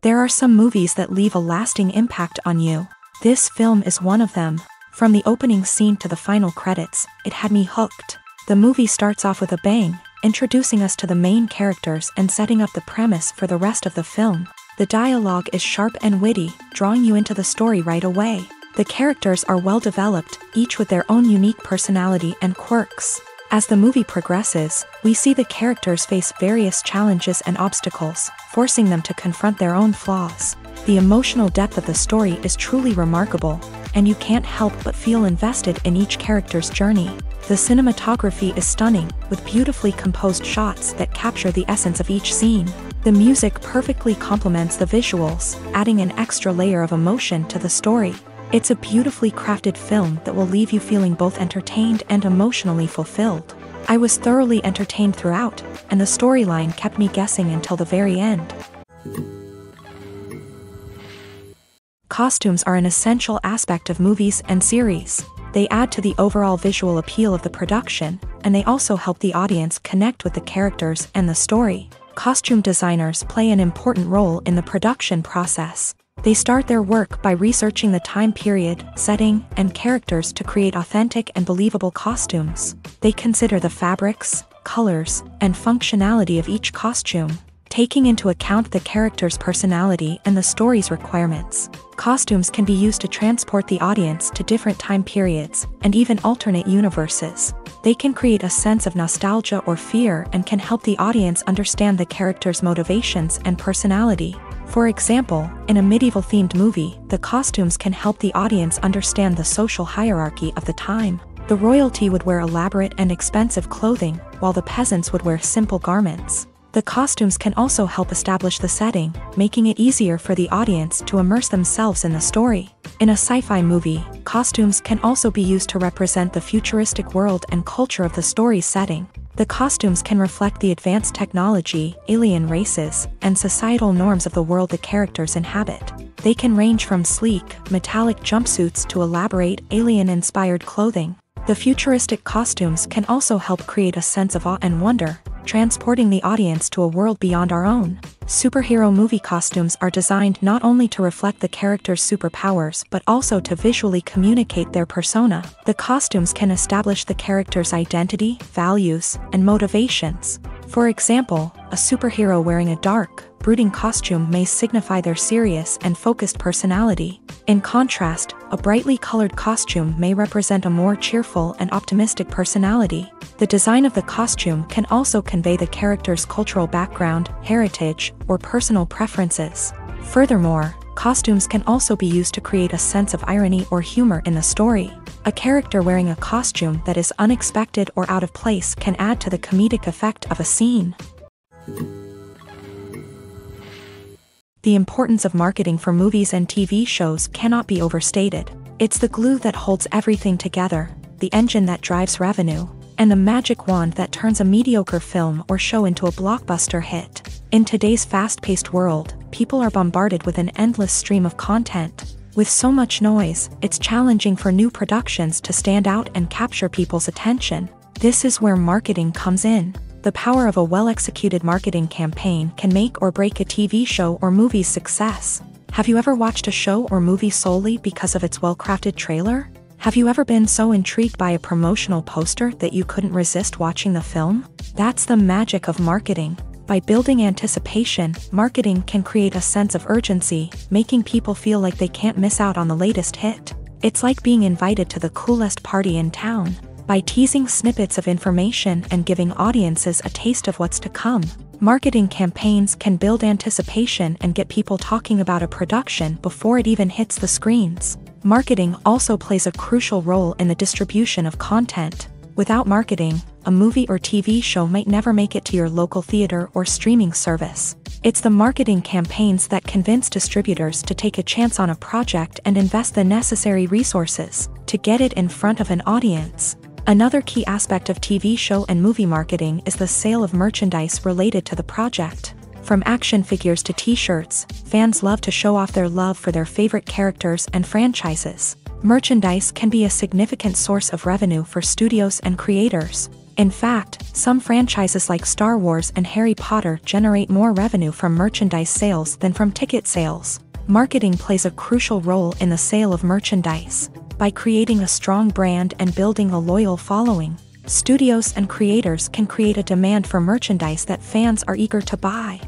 There are some movies that leave a lasting impact on you. This film is one of them. From the opening scene to the final credits, it had me hooked. The movie starts off with a bang, introducing us to the main characters and setting up the premise for the rest of the film. The dialogue is sharp and witty, drawing you into the story right away. The characters are well developed, each with their own unique personality and quirks. As the movie progresses, we see the characters face various challenges and obstacles, forcing them to confront their own flaws. The emotional depth of the story is truly remarkable, and you can't help but feel invested in each character's journey. The cinematography is stunning, with beautifully composed shots that capture the essence of each scene. The music perfectly complements the visuals, adding an extra layer of emotion to the story. It's a beautifully crafted film that will leave you feeling both entertained and emotionally fulfilled. I was thoroughly entertained throughout, and the storyline kept me guessing until the very end. Costumes are an essential aspect of movies and series. They add to the overall visual appeal of the production, and they also help the audience connect with the characters and the story. Costume designers play an important role in the production process. They start their work by researching the time period, setting, and characters to create authentic and believable costumes. They consider the fabrics, colors, and functionality of each costume, taking into account the character's personality and the story's requirements. Costumes can be used to transport the audience to different time periods and even alternate universes. They can create a sense of nostalgia or fear and can help the audience understand the character's motivations and personality. For example, in a medieval-themed movie, the costumes can help the audience understand the social hierarchy of the time. The royalty would wear elaborate and expensive clothing, while the peasants would wear simple garments. The costumes can also help establish the setting, making it easier for the audience to immerse themselves in the story. In a sci-fi movie, costumes can also be used to represent the futuristic world and culture of the story's setting. The costumes can reflect the advanced technology, alien races, and societal norms of the world the characters inhabit. They can range from sleek, metallic jumpsuits to elaborate, alien-inspired clothing. The futuristic costumes can also help create a sense of awe and wonder, transporting the audience to a world beyond our own. Superhero movie costumes are designed not only to reflect the character's superpowers but also to visually communicate their persona. The costumes can establish the character's identity, values, and motivations. For example, a superhero wearing a dark, brooding costume may signify their serious and focused personality. In contrast, a brightly colored costume may represent a more cheerful and optimistic personality. The design of the costume can also convey the character's cultural background, heritage, or personal preferences. Furthermore, costumes can also be used to create a sense of irony or humor in the story. A character wearing a costume that is unexpected or out of place can add to the comedic effect of a scene. The importance of marketing for movies and TV shows cannot be overstated. It's the glue that holds everything together, the engine that drives revenue, and the magic wand that turns a mediocre film or show into a blockbuster hit. In today's fast-paced world, people are bombarded with an endless stream of content. With so much noise, it's challenging for new productions to stand out and capture people's attention. This is where marketing comes in. The power of a well-executed marketing campaign can make or break a TV show or movie's success. Have you ever watched a show or movie solely because of its well-crafted trailer? Have you ever been so intrigued by a promotional poster that you couldn't resist watching the film? That's the magic of marketing. By building anticipation, marketing can create a sense of urgency, making people feel like they can't miss out on the latest hit. It's like being invited to the coolest party in town. By teasing snippets of information and giving audiences a taste of what's to come, marketing campaigns can build anticipation and get people talking about a production before it even hits the screens. Marketing also plays a crucial role in the distribution of content. Without marketing, a movie or TV show might never make it to your local theater or streaming service. It's the marketing campaigns that convince distributors to take a chance on a project and invest the necessary resources to get it in front of an audience. Another key aspect of TV show and movie marketing is the sale of merchandise related to the project. From action figures to t-shirts, fans love to show off their love for their favorite characters and franchises. Merchandise can be a significant source of revenue for studios and creators. In fact, some franchises like Star Wars and Harry Potter generate more revenue from merchandise sales than from ticket sales. Marketing plays a crucial role in the sale of merchandise. By creating a strong brand and building a loyal following, studios and creators can create a demand for merchandise that fans are eager to buy.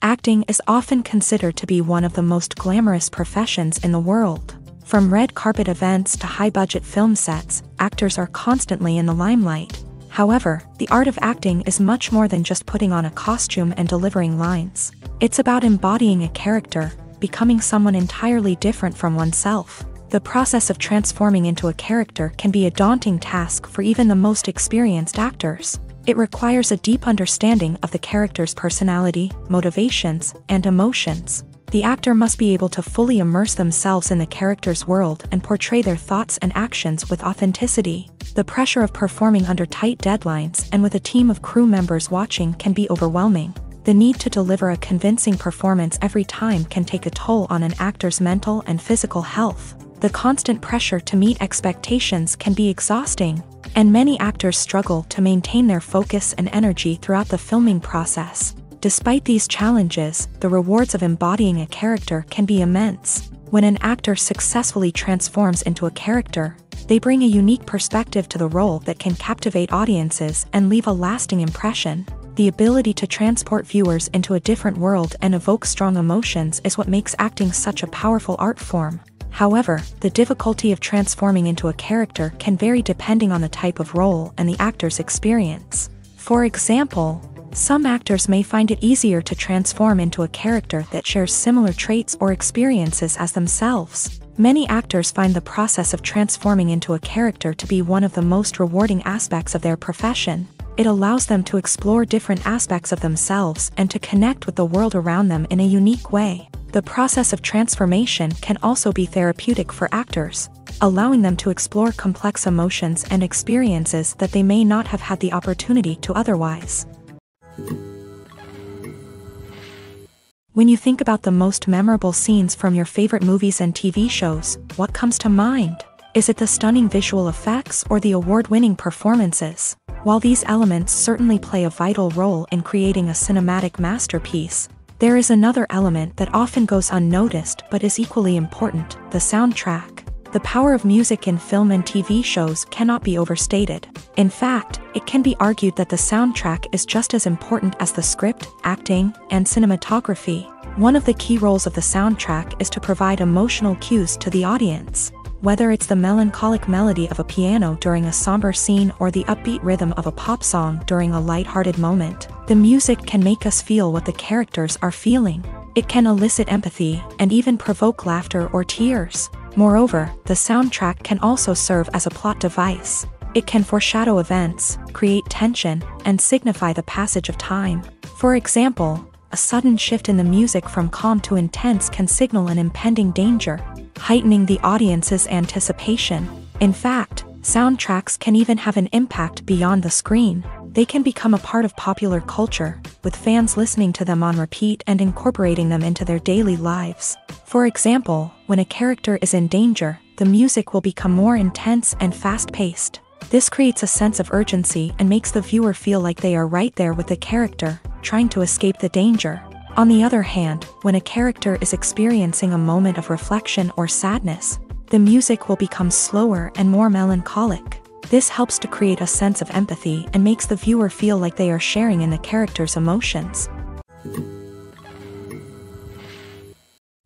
Acting is often considered to be one of the most glamorous professions in the world. From red carpet events to high-budget film sets, actors are constantly in the limelight. However, the art of acting is much more than just putting on a costume and delivering lines. It's about embodying a character, becoming someone entirely different from oneself. The process of transforming into a character can be a daunting task for even the most experienced actors. It requires a deep understanding of the character's personality, motivations, and emotions. The actor must be able to fully immerse themselves in the character's world and portray their thoughts and actions with authenticity. The pressure of performing under tight deadlines and with a team of crew members watching can be overwhelming. The need to deliver a convincing performance every time can take a toll on an actor's mental and physical health. The constant pressure to meet expectations can be exhausting, and many actors struggle to maintain their focus and energy throughout the filming process. Despite these challenges, the rewards of embodying a character can be immense. When an actor successfully transforms into a character, they bring a unique perspective to the role that can captivate audiences and leave a lasting impression. The ability to transport viewers into a different world and evoke strong emotions is what makes acting such a powerful art form. However, the difficulty of transforming into a character can vary depending on the type of role and the actor's experience. For example, some actors may find it easier to transform into a character that shares similar traits or experiences as themselves. Many actors find the process of transforming into a character to be one of the most rewarding aspects of their profession. It allows them to explore different aspects of themselves and to connect with the world around them in a unique way. The process of transformation can also be therapeutic for actors, allowing them to explore complex emotions and experiences that they may not have had the opportunity to otherwise. When you think about the most memorable scenes from your favorite movies and TV shows, what comes to mind? Is it the stunning visual effects or the award-winning performances? While these elements certainly play a vital role in creating a cinematic masterpiece, there is another element that often goes unnoticed but is equally important: the soundtrack. The power of music in film and TV shows cannot be overstated. In fact, it can be argued that the soundtrack is just as important as the script, acting, and cinematography. One of the key roles of the soundtrack is to provide emotional cues to the audience. Whether it's the melancholic melody of a piano during a somber scene or the upbeat rhythm of a pop song during a light-hearted moment, the music can make us feel what the characters are feeling. It can elicit empathy and even provoke laughter or tears. Moreover, the soundtrack can also serve as a plot device. It can foreshadow events, create tension, and signify the passage of time. For example, a sudden shift in the music from calm to intense can signal an impending danger, heightening the audience's anticipation. In fact, soundtracks can even have an impact beyond the screen. They can become a part of popular culture, with fans listening to them on repeat and incorporating them into their daily lives. For example, when a character is in danger, the music will become more intense and fast-paced. This creates a sense of urgency and makes the viewer feel like they are right there with the character, trying to escape the danger. On the other hand, when a character is experiencing a moment of reflection or sadness, the music will become slower and more melancholic. This helps to create a sense of empathy and makes the viewer feel like they are sharing in the character's emotions.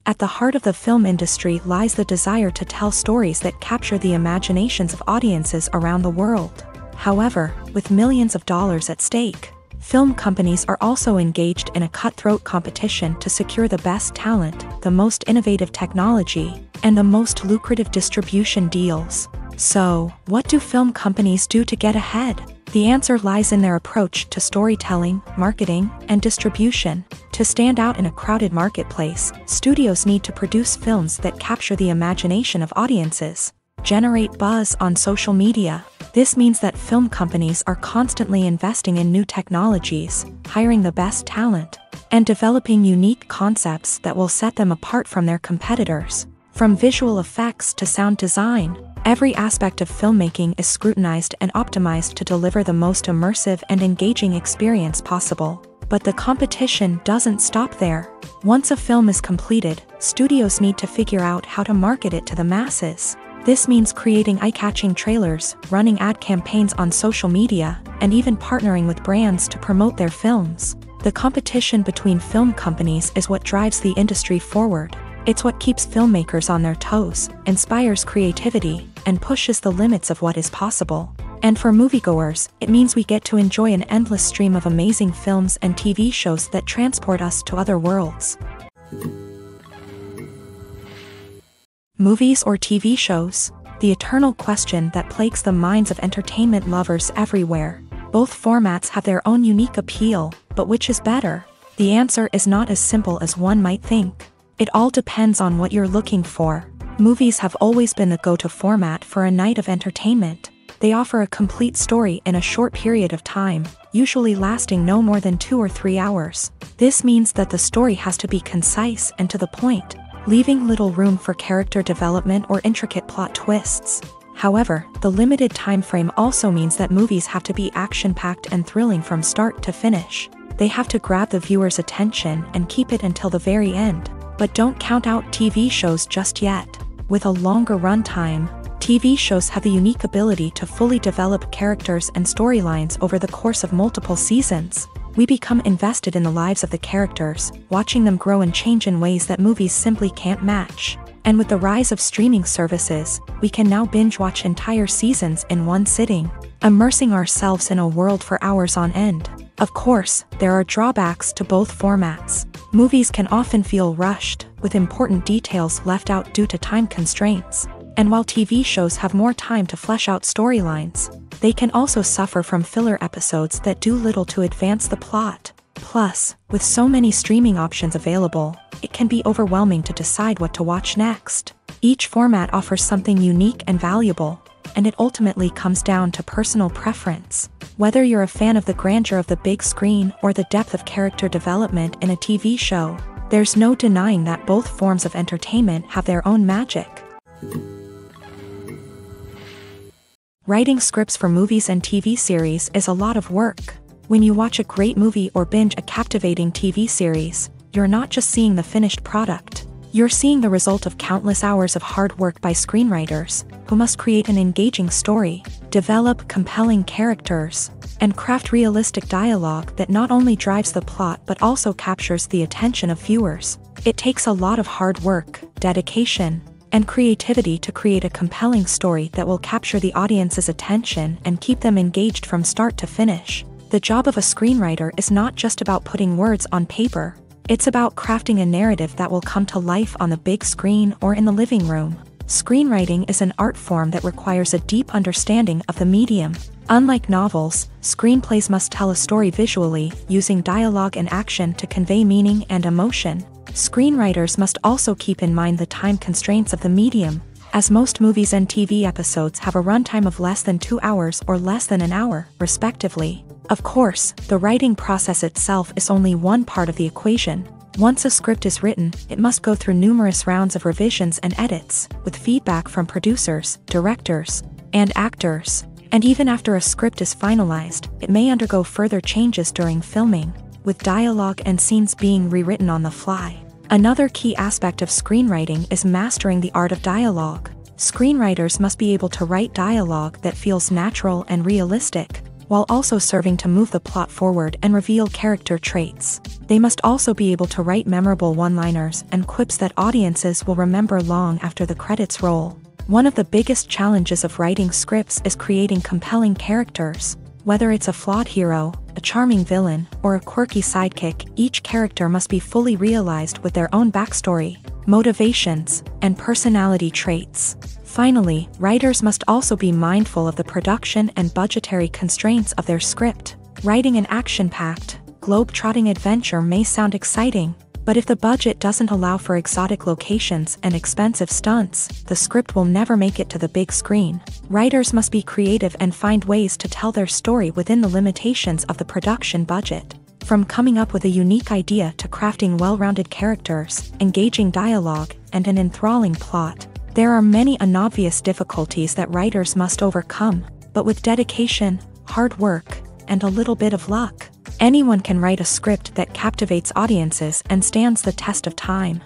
At the heart of the film industry lies the desire to tell stories that capture the imaginations of audiences around the world. However, with millions of dollars at stake, film companies are also engaged in a cutthroat competition to secure the best talent, the most innovative technology, and the most lucrative distribution deals. So, what do film companies do to get ahead? The answer lies in their approach to storytelling, marketing, and distribution. To stand out in a crowded marketplace, studios need to produce films that capture the imagination of audiences, generate buzz on social media. This means that film companies are constantly investing in new technologies, hiring the best talent, and developing unique concepts that will set them apart from their competitors. From visual effects to sound design, Every aspect of filmmaking is scrutinized and optimized to deliver the most immersive and engaging experience possible. But the competition doesn't stop there. Once a film is completed, studios need to figure out how to market it to the masses. This means creating eye-catching trailers, running ad campaigns on social media, and even partnering with brands to promote their films. The competition between film companies is what drives the industry forward. It's what keeps filmmakers on their toes, inspires creativity, and pushes the limits of what is possible. And for moviegoers, it means we get to enjoy an endless stream of amazing films and TV shows that transport us to other worlds. Movies or TV shows? The eternal question that plagues the minds of entertainment lovers everywhere. Both formats have their own unique appeal, but which is better? The answer is not as simple as one might think. It all depends on what you're looking for. Movies have always been the go-to format for a night of entertainment. They offer a complete story in a short period of time, usually lasting no more than 2 or 3 hours. This means that the story has to be concise and to the point, leaving little room for character development or intricate plot twists. However, the limited time frame also means that movies have to be action-packed and thrilling from start to finish. They have to grab the viewer's attention and keep it until the very end. But don't count out TV shows just yet. With a longer runtime, TV shows have the unique ability to fully develop characters and storylines over the course of multiple seasons. We become invested in the lives of the characters, watching them grow and change in ways that movies simply can't match. And with the rise of streaming services, we can now binge-watch entire seasons in one sitting, immersing ourselves in a world for hours on end. Of course, there are drawbacks to both formats. Movies can often feel rushed, with important details left out due to time constraints. And while TV shows have more time to flesh out storylines, they can also suffer from filler episodes that do little to advance the plot. Plus, with so many streaming options available, it can be overwhelming to decide what to watch next. Each format offers something unique and valuable, and it ultimately comes down to personal preference. Whether you're a fan of the grandeur of the big screen or the depth of character development in a TV show, there's no denying that both forms of entertainment have their own magic. Writing scripts for movies and TV series is a lot of work. When you watch a great movie or binge a captivating TV series, you're not just seeing the finished product. You're seeing the result of countless hours of hard work by screenwriters, who must create an engaging story, develop compelling characters, and craft realistic dialogue that not only drives the plot but also captures the attention of viewers. It takes a lot of hard work, dedication, and creativity to create a compelling story that will capture the audience's attention and keep them engaged from start to finish. The job of a screenwriter is not just about putting words on paper. It's about crafting a narrative that will come to life on the big screen or in the living room. Screenwriting is an art form that requires a deep understanding of the medium. Unlike novels, screenplays must tell a story visually, using dialogue and action to convey meaning and emotion. Screenwriters must also keep in mind the time constraints of the medium, as most movies and TV episodes have a runtime of less than 2 hours or less than an hour, respectively. Of course, the writing process itself is only one part of the equation. Once a script is written, it must go through numerous rounds of revisions and edits, with feedback from producers, directors, and actors. And even after a script is finalized, it may undergo further changes during filming, with dialogue and scenes being rewritten on the fly. Another key aspect of screenwriting is mastering the art of dialogue. Screenwriters must be able to write dialogue that feels natural and realistic, while also serving to move the plot forward and reveal character traits. They must also be able to write memorable one-liners and quips that audiences will remember long after the credits roll. One of the biggest challenges of writing scripts is creating compelling characters. Whether it's a flawed hero, a charming villain, or a quirky sidekick, each character must be fully realized with their own backstory, motivations, and personality traits. Finally, writers must also be mindful of the production and budgetary constraints of their script. Writing an action-packed, globe-trotting adventure may sound exciting, but if the budget doesn't allow for exotic locations and expensive stunts, the script will never make it to the big screen. Writers must be creative and find ways to tell their story within the limitations of the production budget. From coming up with a unique idea to crafting well-rounded characters, engaging dialogue, and an enthralling plot, There are many unobvious difficulties that writers must overcome, but with dedication, hard work, and a little bit of luck, anyone can write a script that captivates audiences and stands the test of time.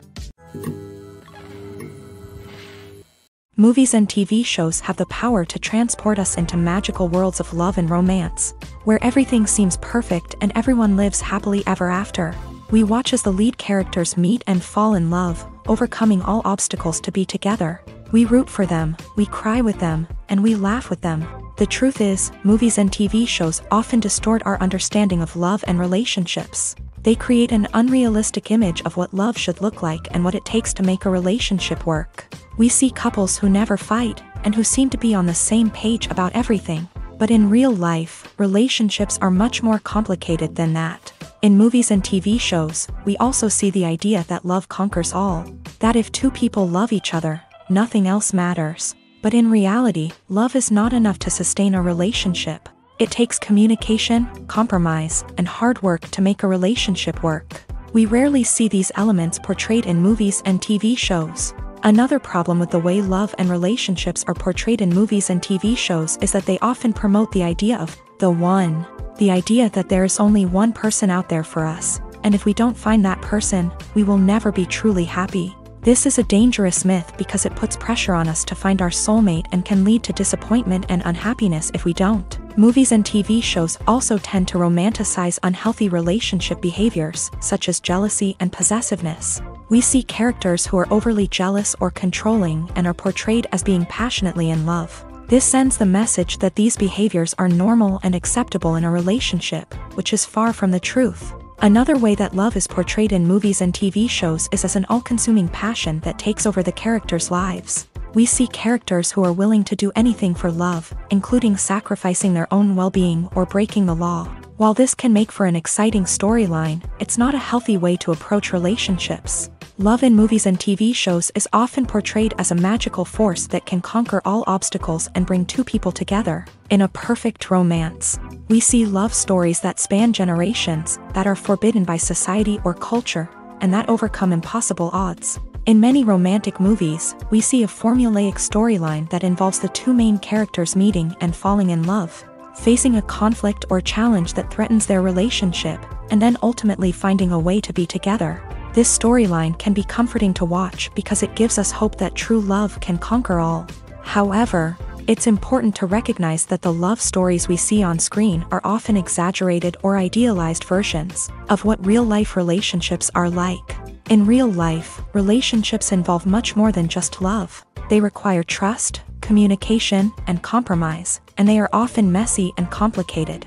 Movies and TV shows have the power to transport us into magical worlds of love and romance, where everything seems perfect and everyone lives happily ever after. We watch as the lead characters meet and fall in love, overcoming all obstacles to be together. We root for them, we cry with them, and we laugh with them. The truth is, movies and TV shows often distort our understanding of love and relationships. They create an unrealistic image of what love should look like and what it takes to make a relationship work. We see couples who never fight, and who seem to be on the same page about everything. But in real life, relationships are much more complicated than that. In movies and TV shows, we also see the idea that love conquers all. That if two people love each other, nothing else matters. But in reality, love is not enough to sustain a relationship. It takes communication, compromise, and hard work to make a relationship work. We rarely see these elements portrayed in movies and TV shows. Another problem with the way love and relationships are portrayed in movies and TV shows is that they often promote the idea of the one. The idea that there is only one person out there for us, and if we don't find that person, we will never be truly happy. This is a dangerous myth because it puts pressure on us to find our soulmate and can lead to disappointment and unhappiness if we don't. Movies and TV shows also tend to romanticize unhealthy relationship behaviors, such as jealousy and possessiveness. We see characters who are overly jealous or controlling and are portrayed as being passionately in love. This sends the message that these behaviors are normal and acceptable in a relationship, which is far from the truth. Another way that love is portrayed in movies and TV shows is as an all-consuming passion that takes over the characters' lives. We see characters who are willing to do anything for love, including sacrificing their own well-being or breaking the law. While this can make for an exciting storyline, it's not a healthy way to approach relationships. Love in movies and TV shows is often portrayed as a magical force that can conquer all obstacles and bring two people together in a perfect romance. We see love stories that span generations, that are forbidden by society or culture, and that overcome impossible odds. In many romantic movies, we see a formulaic storyline that involves the two main characters meeting and falling in love, facing a conflict or challenge that threatens their relationship, and then ultimately finding a way to be together. This storyline can be comforting to watch because it gives us hope that true love can conquer all. However, it's important to recognize that the love stories we see on screen are often exaggerated or idealized versions of what real-life relationships are like. In real life, relationships involve much more than just love. They require trust, communication, and compromise, and they are often messy and complicated.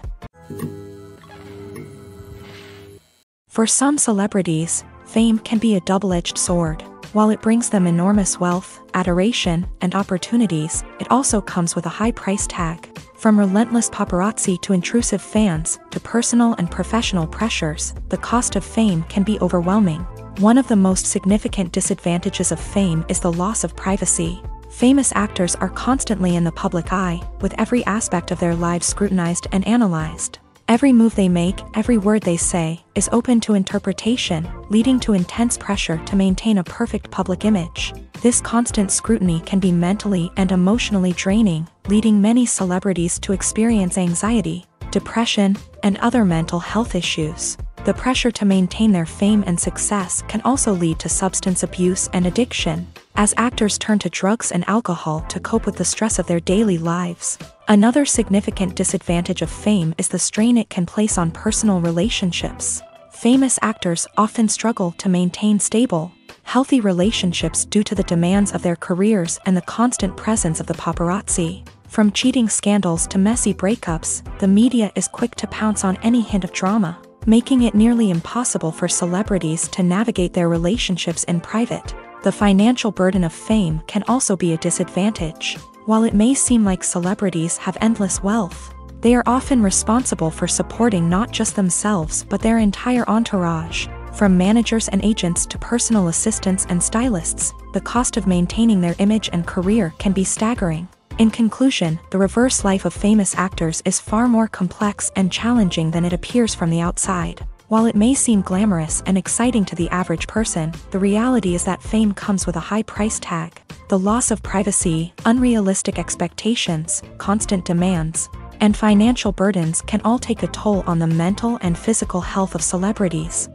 For some celebrities, fame can be a double-edged sword. While it brings them enormous wealth, adoration, and opportunities, it also comes with a high price tag. From relentless paparazzi to intrusive fans, to personal and professional pressures, the cost of fame can be overwhelming. One of the most significant disadvantages of fame is the loss of privacy. Famous actors are constantly in the public eye, with every aspect of their lives scrutinized and analyzed. Every move they make, every word they say, is open to interpretation, leading to intense pressure to maintain a perfect public image. This constant scrutiny can be mentally and emotionally draining, leading many celebrities to experience anxiety, depression, and other mental health issues. The pressure to maintain their fame and success can also lead to substance abuse and addiction, as actors turn to drugs and alcohol to cope with the stress of their daily lives. Another significant disadvantage of fame is the strain it can place on personal relationships. Famous actors often struggle to maintain stable, healthy relationships due to the demands of their careers and the constant presence of the paparazzi. From cheating scandals to messy breakups, the media is quick to pounce on any hint of drama, making it nearly impossible for celebrities to navigate their relationships in private. The financial burden of fame can also be a disadvantage. While it may seem like celebrities have endless wealth, they are often responsible for supporting not just themselves but their entire entourage. From managers and agents to personal assistants and stylists, the cost of maintaining their image and career can be staggering. In conclusion, the reverse life of famous actors is far more complex and challenging than it appears from the outside. While it may seem glamorous and exciting to the average person, the reality is that fame comes with a high price tag. The loss of privacy, unrealistic expectations, constant demands, and financial burdens can all take a toll on the mental and physical health of celebrities.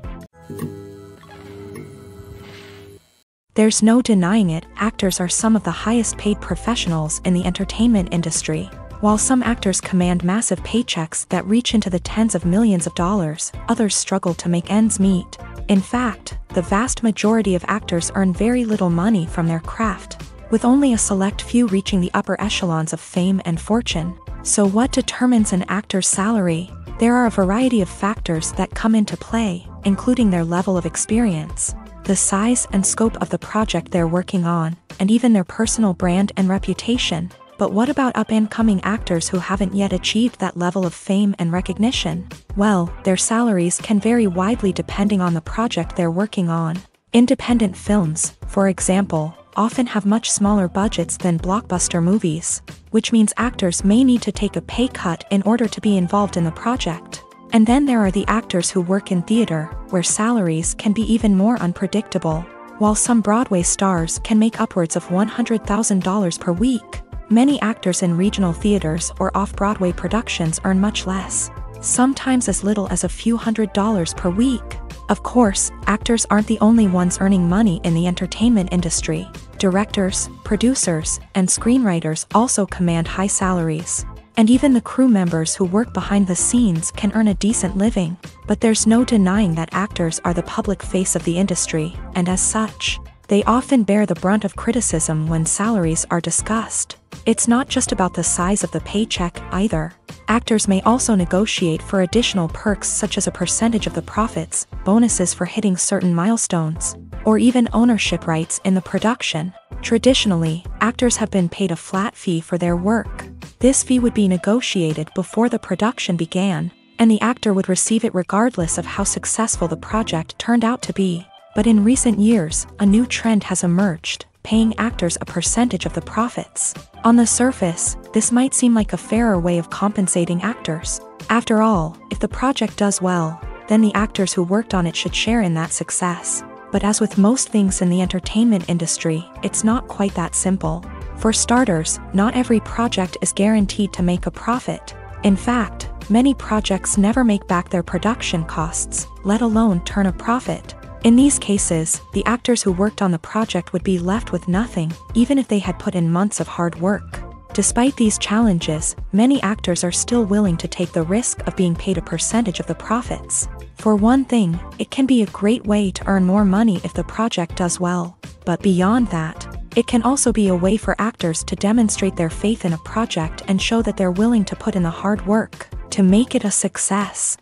There's no denying it, actors are some of the highest paid professionals in the entertainment industry. While some actors command massive paychecks that reach into the tens of millions of dollars, others struggle to make ends meet. In fact, the vast majority of actors earn very little money from their craft, with only a select few reaching the upper echelons of fame and fortune. So what determines an actor's salary? There are a variety of factors that come into play, including their level of experience, the size and scope of the project they're working on, and even their personal brand and reputation. But what about up-and-coming actors who haven't yet achieved that level of fame and recognition? Well, their salaries can vary widely depending on the project they're working on. Independent films, for example, often have much smaller budgets than blockbuster movies, which means actors may need to take a pay cut in order to be involved in the project. And then there are the actors who work in theater, where salaries can be even more unpredictable. While some Broadway stars can make upwards of $100,000 per week, many actors in regional theaters or off-Broadway productions earn much less, sometimes as little as a few $100s per week. Of course, actors aren't the only ones earning money in the entertainment industry. Directors, producers, and screenwriters also command high salaries. And even the crew members who work behind the scenes can earn a decent living. But there's no denying that actors are the public face of the industry, and as such, they often bear the brunt of criticism when salaries are discussed. It's not just about the size of the paycheck, either. Actors may also negotiate for additional perks such as a percentage of the profits, bonuses for hitting certain milestones, or even ownership rights in the production. Traditionally, actors have been paid a flat fee for their work. This fee would be negotiated before the production began, and the actor would receive it regardless of how successful the project turned out to be. But in recent years, a new trend has emerged, paying actors a percentage of the profits. On the surface, this might seem like a fairer way of compensating actors. After all, if the project does well, then the actors who worked on it should share in that success. But as with most things in the entertainment industry, it's not quite that simple. For starters, not every project is guaranteed to make a profit. In fact, many projects never make back their production costs, let alone turn a profit. In these cases, the actors who worked on the project would be left with nothing, even if they had put in months of hard work. Despite these challenges, many actors are still willing to take the risk of being paid a percentage of the profits. For one thing, it can be a great way to earn more money if the project does well. But beyond that, it can also be a way for actors to demonstrate their faith in a project and show that they're willing to put in the hard work to make it a success.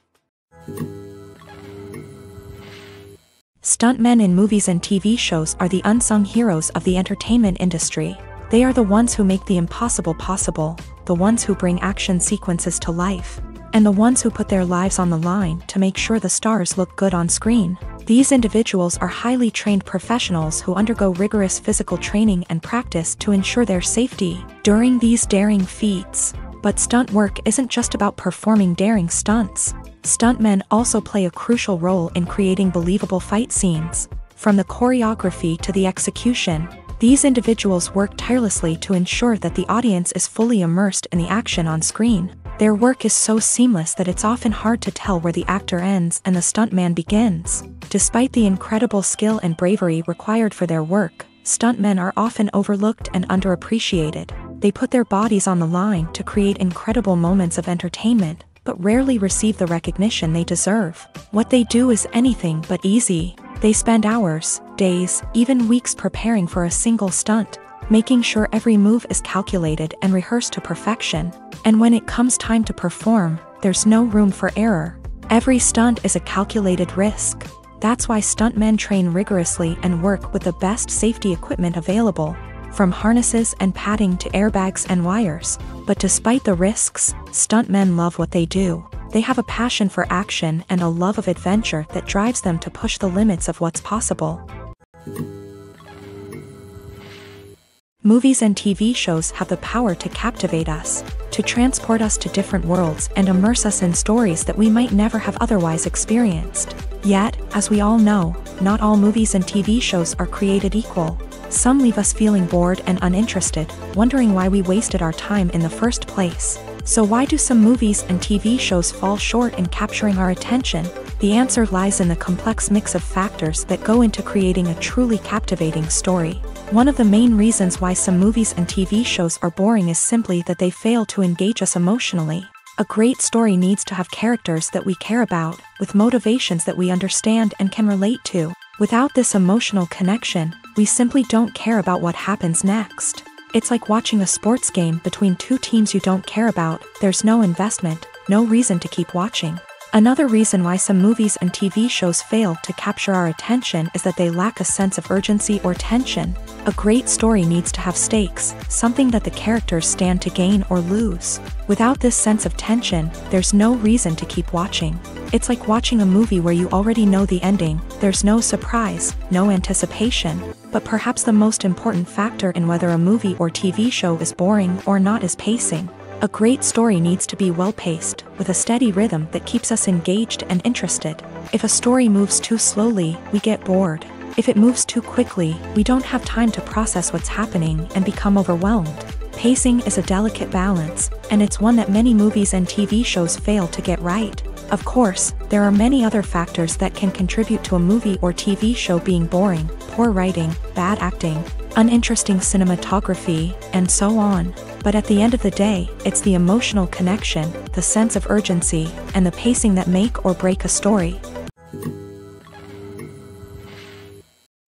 Stuntmen in movies and TV shows are the unsung heroes of the entertainment industry. They are the ones who make the impossible possible, the ones who bring action sequences to life, and the ones who put their lives on the line to make sure the stars look good on screen. These individuals are highly trained professionals who undergo rigorous physical training and practice to ensure their safety during these daring feats. But stunt work isn't just about performing daring stunts. Stuntmen also play a crucial role in creating believable fight scenes. From the choreography to the execution, these individuals work tirelessly to ensure that the audience is fully immersed in the action on screen. Their work is so seamless that it's often hard to tell where the actor ends and the stuntman begins. Despite the incredible skill and bravery required for their work, stuntmen are often overlooked and underappreciated. They put their bodies on the line to create incredible moments of entertainment, but rarely receive the recognition they deserve. What they do is anything but easy. They spend hours, days, even weeks preparing for a single stunt, making sure every move is calculated and rehearsed to perfection. And when it comes time to perform, there's no room for error. Every stunt is a calculated risk. That's why stuntmen train rigorously and work with the best safety equipment available, from harnesses and padding to airbags and wires. But despite the risks, stuntmen love what they do. They have a passion for action and a love of adventure that drives them to push the limits of what's possible. Movies and TV shows have the power to captivate us, to transport us to different worlds and immerse us in stories that we might never have otherwise experienced. Yet, as we all know, not all movies and TV shows are created equal. Some leave us feeling bored and uninterested, wondering why we wasted our time in the first place. So why do some movies and TV shows fall short in capturing our attention? The answer lies in the complex mix of factors that go into creating a truly captivating story. One of the main reasons why some movies and TV shows are boring is simply that they fail to engage us emotionally. A great story needs to have characters that we care about, with motivations that we understand and can relate to. Without this emotional connection, we simply don't care about what happens next. It's like watching a sports game between two teams you don't care about. There's no investment, no reason to keep watching. Another reason why some movies and TV shows fail to capture our attention is that they lack a sense of urgency or tension. A great story needs to have stakes, something that the characters stand to gain or lose. Without this sense of tension, there's no reason to keep watching. It's like watching a movie where you already know the ending. There's no surprise, no anticipation. But perhaps the most important factor in whether a movie or TV show is boring or not is pacing. A great story needs to be well-paced, with a steady rhythm that keeps us engaged and interested. If a story moves too slowly, we get bored. If it moves too quickly, we don't have time to process what's happening and become overwhelmed. Pacing is a delicate balance, and it's one that many movies and TV shows fail to get right. Of course, there are many other factors that can contribute to a movie or TV show being boring: poor writing, bad acting, uninteresting cinematography, and so on. But at the end of the day, it's the emotional connection, the sense of urgency, and the pacing that make or break a story.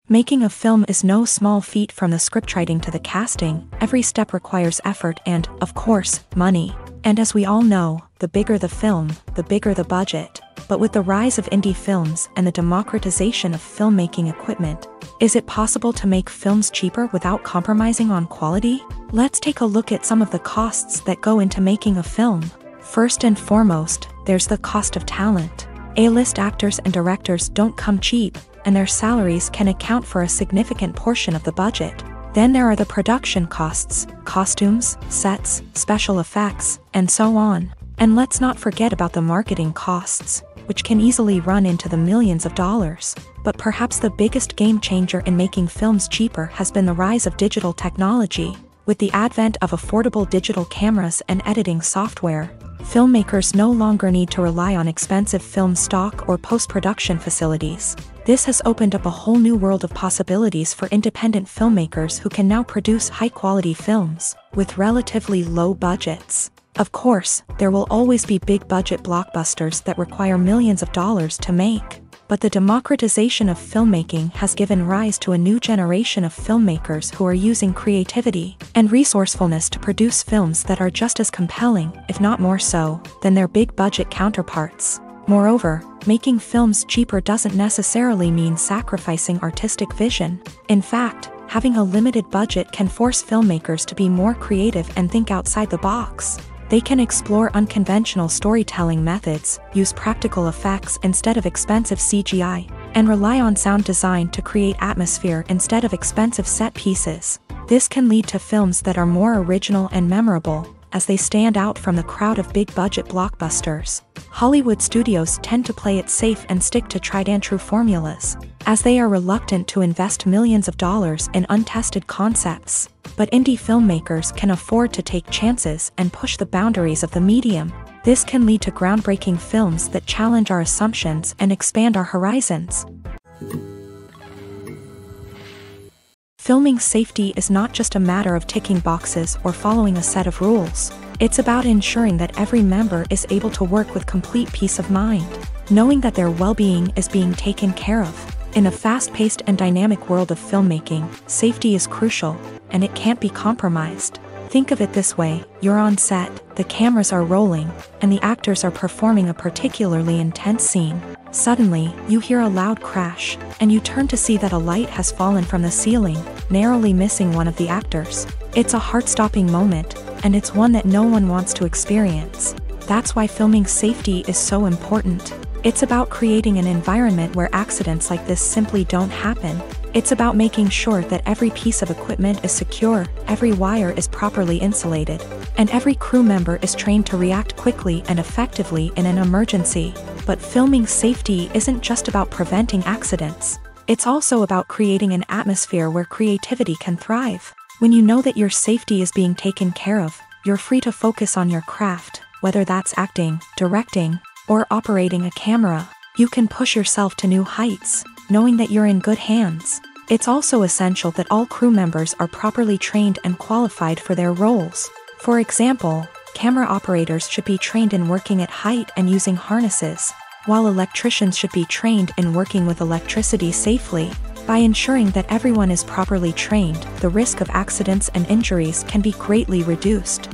Making a film is no small feat. From the scriptwriting to the casting, every step requires effort and, of course, money. And as we all know, the bigger the film, the bigger the budget. But with the rise of indie films and the democratization of filmmaking equipment, is it possible to make films cheaper without compromising on quality? Let's take a look at some of the costs that go into making a film. First and foremost, there's the cost of talent. A-list actors and directors don't come cheap, and their salaries can account for a significant portion of the budget. Then there are the production costs, costumes, sets, special effects, and so on. And let's not forget about the marketing costs, which can easily run into the millions of dollars. But perhaps the biggest game changer in making films cheaper has been the rise of digital technology. With the advent of affordable digital cameras and editing software, filmmakers no longer need to rely on expensive film stock or post-production facilities. This has opened up a whole new world of possibilities for independent filmmakers who can now produce high-quality films with relatively low budgets. Of course, there will always be big-budget blockbusters that require millions of dollars to make. But the democratization of filmmaking has given rise to a new generation of filmmakers who are using creativity and resourcefulness to produce films that are just as compelling, if not more so, than their big-budget counterparts. Moreover, making films cheaper doesn't necessarily mean sacrificing artistic vision. In fact, having a limited budget can force filmmakers to be more creative and think outside the box. They can explore unconventional storytelling methods, use practical effects instead of expensive CGI, and rely on sound design to create atmosphere instead of expensive set pieces. This can lead to films that are more original and memorable, as they stand out from the crowd of big-budget blockbusters. Hollywood studios tend to play it safe and stick to tried-and-true formulas, as they are reluctant to invest millions of dollars in untested concepts. But indie filmmakers can afford to take chances and push the boundaries of the medium. This can lead to groundbreaking films that challenge our assumptions and expand our horizons. Filming safety is not just a matter of ticking boxes or following a set of rules. It's about ensuring that every member is able to work with complete peace of mind, knowing that their well-being is being taken care of. In a fast-paced and dynamic world of filmmaking, safety is crucial, and it can't be compromised. Think of it this way: you're on set, the cameras are rolling, and the actors are performing a particularly intense scene. Suddenly, you hear a loud crash, and you turn to see that a light has fallen from the ceiling, narrowly missing one of the actors. It's a heart-stopping moment, and it's one that no one wants to experience. That's why filming safety is so important. It's about creating an environment where accidents like this simply don't happen. It's about making sure that every piece of equipment is secure, every wire is properly insulated, and every crew member is trained to react quickly and effectively in an emergency. But filming safety isn't just about preventing accidents. It's also about creating an atmosphere where creativity can thrive. When you know that your safety is being taken care of, you're free to focus on your craft, whether that's acting, directing, or operating a camera. You can push yourself to new heights, knowing that you're in good hands. It's also essential that all crew members are properly trained and qualified for their roles. For example, camera operators should be trained in working at height and using harnesses, while electricians should be trained in working with electricity safely. By ensuring that everyone is properly trained, the risk of accidents and injuries can be greatly reduced.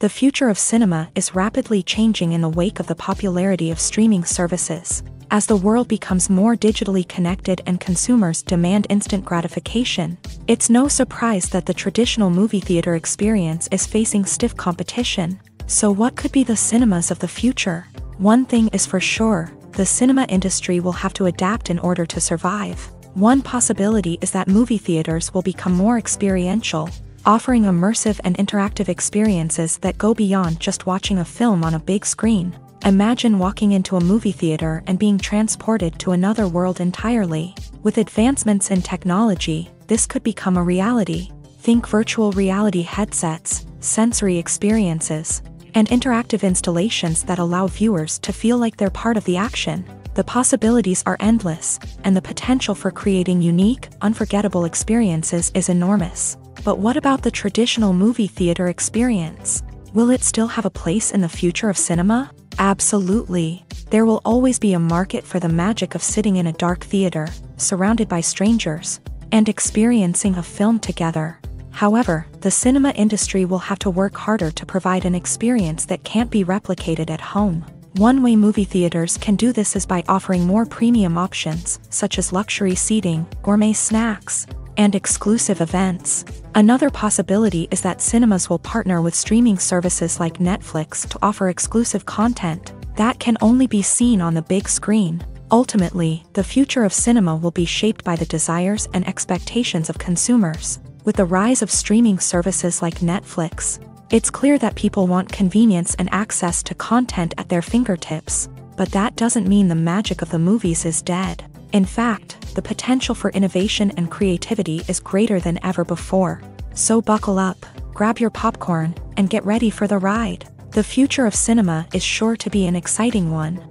The future of cinema is rapidly changing in the wake of the popularity of streaming services. As the world becomes more digitally connected and consumers demand instant gratification, it's no surprise that the traditional movie theater experience is facing stiff competition. So what could be the cinemas of the future? One thing is for sure, the cinema industry will have to adapt in order to survive. One possibility is that movie theaters will become more experiential, offering immersive and interactive experiences that go beyond just watching a film on a big screen. Imagine walking into a movie theater and being transported to another world entirely. With advancements in technology, this could become a reality. Think virtual reality headsets, sensory experiences, and interactive installations that allow viewers to feel like they're part of the action. The possibilities are endless, and the potential for creating unique, unforgettable experiences is enormous. But what about the traditional movie theater experience? Will it still have a place in the future of cinema? Absolutely. There will always be a market for the magic of sitting in a dark theater, surrounded by strangers, and experiencing a film together. However, the cinema industry will have to work harder to provide an experience that can't be replicated at home. One way movie theaters can do this is by offering more premium options, such as luxury seating, gourmet snacks, and exclusive events. Another possibility is that cinemas will partner with streaming services like Netflix to offer exclusive content that can only be seen on the big screen. Ultimately, the future of cinema will be shaped by the desires and expectations of consumers. With the rise of streaming services like Netflix, it's clear that people want convenience and access to content at their fingertips. But that doesn't mean the magic of the movies is dead. In fact, the potential for innovation and creativity is greater than ever before. So buckle up, grab your popcorn, and get ready for the ride. The future of cinema is sure to be an exciting one.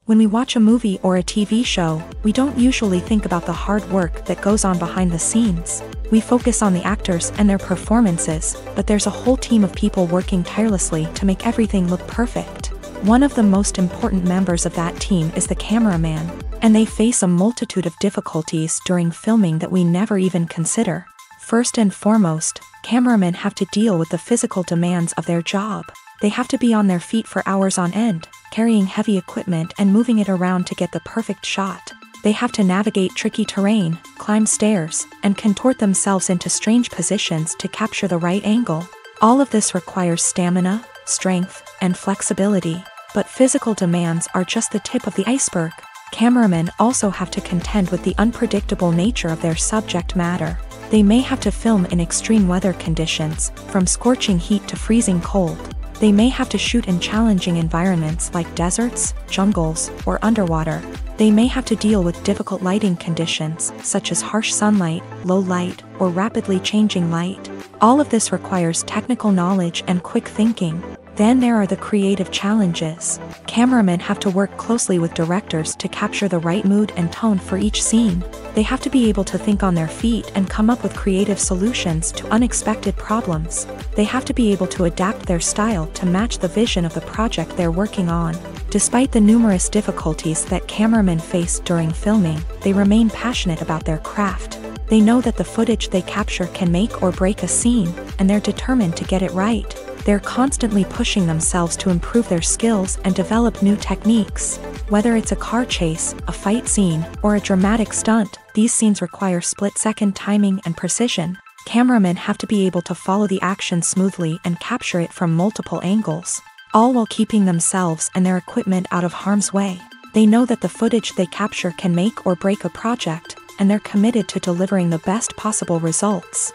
When we watch a movie or a TV show, we don't usually think about the hard work that goes on behind the scenes. We focus on the actors and their performances, but there's a whole team of people working tirelessly to make everything look perfect. One of the most important members of that team is the cameraman, and they face a multitude of difficulties during filming that we never even consider. First and foremost, cameramen have to deal with the physical demands of their job. They have to be on their feet for hours on end, carrying heavy equipment and moving it around to get the perfect shot. They have to navigate tricky terrain, climb stairs, and contort themselves into strange positions to capture the right angle. All of this requires stamina, strength, and flexibility. But physical demands are just the tip of the iceberg. Cameramen also have to contend with the unpredictable nature of their subject matter. They may have to film in extreme weather conditions, from scorching heat to freezing cold. They may have to shoot in challenging environments like deserts, jungles, or underwater. They may have to deal with difficult lighting conditions, such as harsh sunlight, low light, or rapidly changing light. All of this requires technical knowledge and quick thinking. Then there are the creative challenges. Cameramen have to work closely with directors to capture the right mood and tone for each scene. They have to be able to think on their feet and come up with creative solutions to unexpected problems. They have to be able to adapt their style to match the vision of the project they're working on. Despite the numerous difficulties that cameramen face during filming, they remain passionate about their craft. They know that the footage they capture can make or break a scene, and they're determined to get it right. They're constantly pushing themselves to improve their skills and develop new techniques. Whether it's a car chase, a fight scene, or a dramatic stunt, these scenes require split-second timing and precision. Cameramen have to be able to follow the action smoothly and capture it from multiple angles. all while keeping themselves and their equipment out of harm's way. They know that the footage they capture can make or break a project, and they're committed to delivering the best possible results.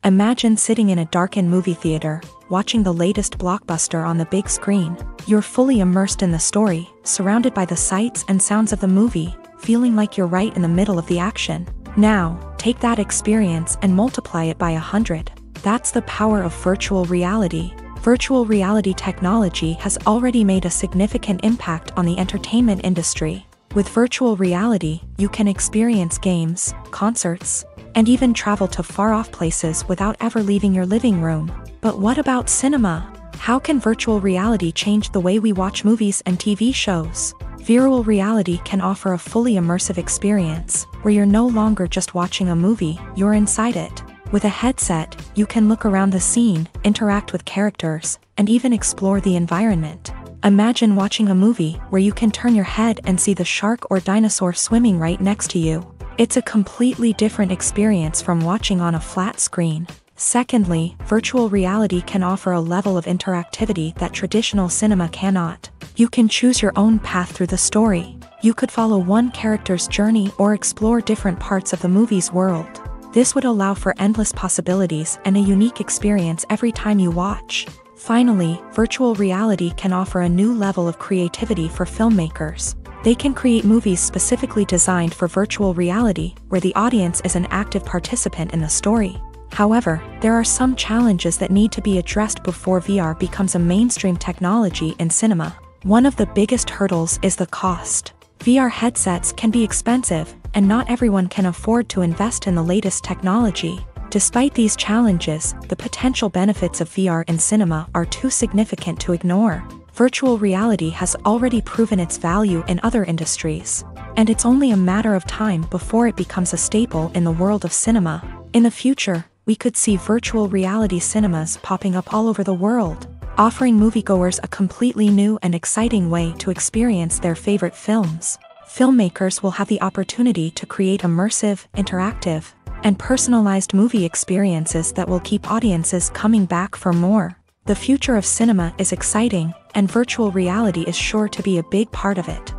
Imagine sitting in a darkened movie theater, watching the latest blockbuster on the big screen. You're fully immersed in the story, surrounded by the sights and sounds of the movie, feeling like you're right in the middle of the action. Now, take that experience and multiply it by 100. That's the power of virtual reality. Virtual reality technology has already made a significant impact on the entertainment industry. With virtual reality, you can experience games, concerts, and even travel to far-off places without ever leaving your living room. But what about cinema? How can virtual reality change the way we watch movies and TV shows? Virtual reality can offer a fully immersive experience, where you're no longer just watching a movie, you're inside it. With a headset, you can look around the scene, interact with characters, and even explore the environment. Imagine watching a movie where you can turn your head and see the shark or dinosaur swimming right next to you. It's a completely different experience from watching on a flat screen. Secondly, virtual reality can offer a level of interactivity that traditional cinema cannot. You can choose your own path through the story. You could follow one character's journey or explore different parts of the movie's world. This would allow for endless possibilities and a unique experience every time you watch. Finally, virtual reality can offer a new level of creativity for filmmakers. They can create movies specifically designed for virtual reality, where the audience is an active participant in the story. However, there are some challenges that need to be addressed before VR becomes a mainstream technology in cinema. One of the biggest hurdles is the cost. VR headsets can be expensive, and not everyone can afford to invest in the latest technology. Despite these challenges, the potential benefits of VR in cinema are too significant to ignore. Virtual reality has already proven its value in other industries, and it's only a matter of time before it becomes a staple in the world of cinema. In the future, we could see virtual reality cinemas popping up all over the world, offering moviegoers a completely new and exciting way to experience their favorite films. Filmmakers will have the opportunity to create immersive, interactive, and personalized movie experiences that will keep audiences coming back for more. The future of cinema is exciting, and virtual reality is sure to be a big part of it.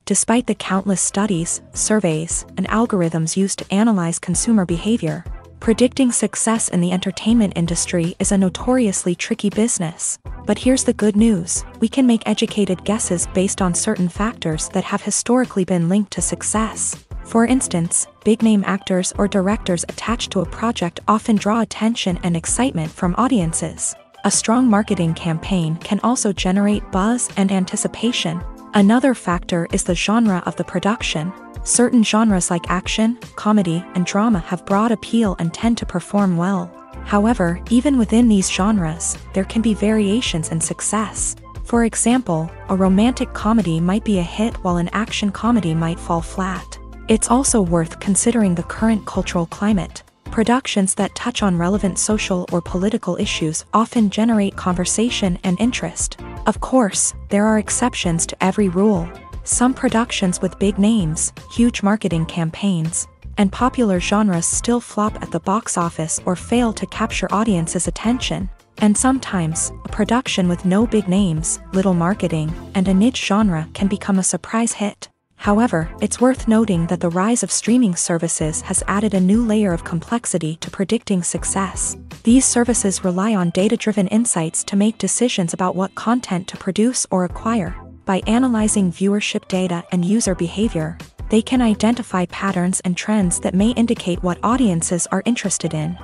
Despite the countless studies, surveys, and algorithms used to analyze consumer behavior, predicting success in the entertainment industry is a notoriously tricky business. But here's the good news: we can make educated guesses based on certain factors that have historically been linked to success. For instance, big-name actors or directors attached to a project often draw attention and excitement from audiences. A strong marketing campaign can also generate buzz and anticipation. Another factor is the genre of the production. Certain genres like action, comedy, and drama have broad appeal and tend to perform well. However, even within these genres, there can be variations in success. For example, a romantic comedy might be a hit while an action comedy might fall flat. It's also worth considering the current cultural climate. Productions that touch on relevant social or political issues often generate conversation and interest. Of course, there are exceptions to every rule. Some productions with big names, huge marketing campaigns, and popular genres still flop at the box office or fail to capture audiences' attention. And sometimes, a production with no big names, little marketing, and a niche genre can become a surprise hit. However, it's worth noting that the rise of streaming services has added a new layer of complexity to predicting success. These services rely on data-driven insights to make decisions about what content to produce or acquire. By analyzing viewership data and user behavior, they can identify patterns and trends that may indicate what audiences are interested in.